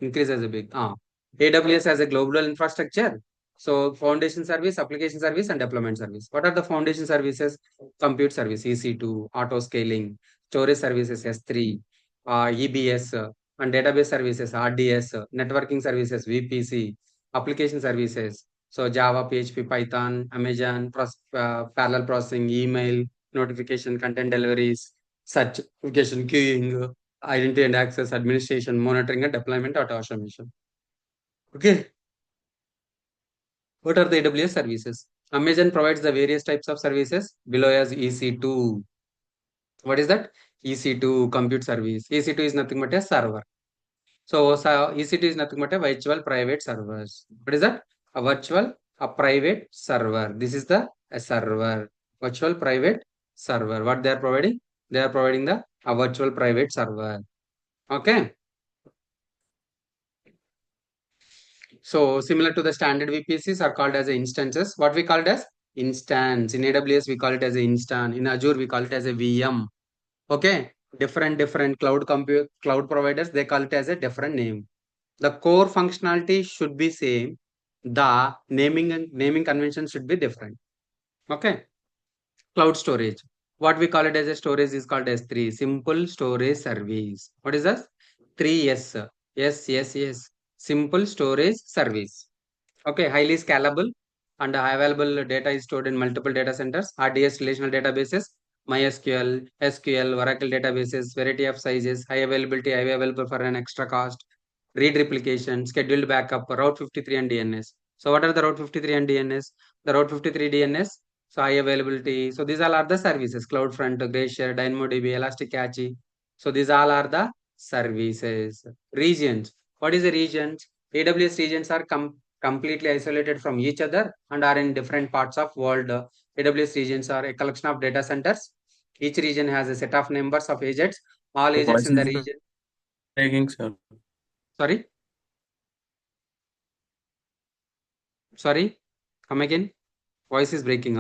increase as a big AWS as a global infrastructure. So foundation service, application service, and deployment service. What are the foundation services? Compute service, EC2, auto scaling, storage services, S3, EBS, and database services, RDS, networking services, VPC, application services. So Java, PHP, Python, Amazon, parallel processing, email, notification, content deliveries, certification, queuing, identity and access, administration, monitoring, and deployment automation. Okay. What are the AWS services? Amazon provides the various types of services below as EC2. What is that? EC2 compute service. EC2 is nothing but a server. So EC2 is nothing but a virtual private servers. What is that? A private server. This is a server. Virtual private server. What they are providing? They are providing a virtual private server. Okay. So similar to the standard VPCs are called as instances. What we call it as instance. In AWS, we call it as an instance. In Azure, we call it as a VM. Okay. Different cloud providers, they call it as a different name. The core functionality should be same. The naming convention should be different. Okay. Cloud storage. What we call it as a storage is called S3. Simple storage service. What is that? 3S. Yes. Simple storage service. Okay, highly scalable and high available data is stored in multiple data centers, RDS relational databases, MySQL, SQL, Oracle databases, variety of sizes, high availability, high available for an extra cost, read replication, scheduled backup, Route 53 and DNS. So what are the Route 53 and DNS? The Route 53 DNS, so high availability. So these all are the services, CloudFront, Glacier, DynamoDB, Elastic Cache. So these all are the services. Regions. What is the regions? AWS regions are completely isolated from each other and are in different parts of world. AWS regions are a collection of data centers. Each region has a set of numbers of agents. All The agents voice in the is region. breaking, sir. Sorry, come again. Voice is breaking.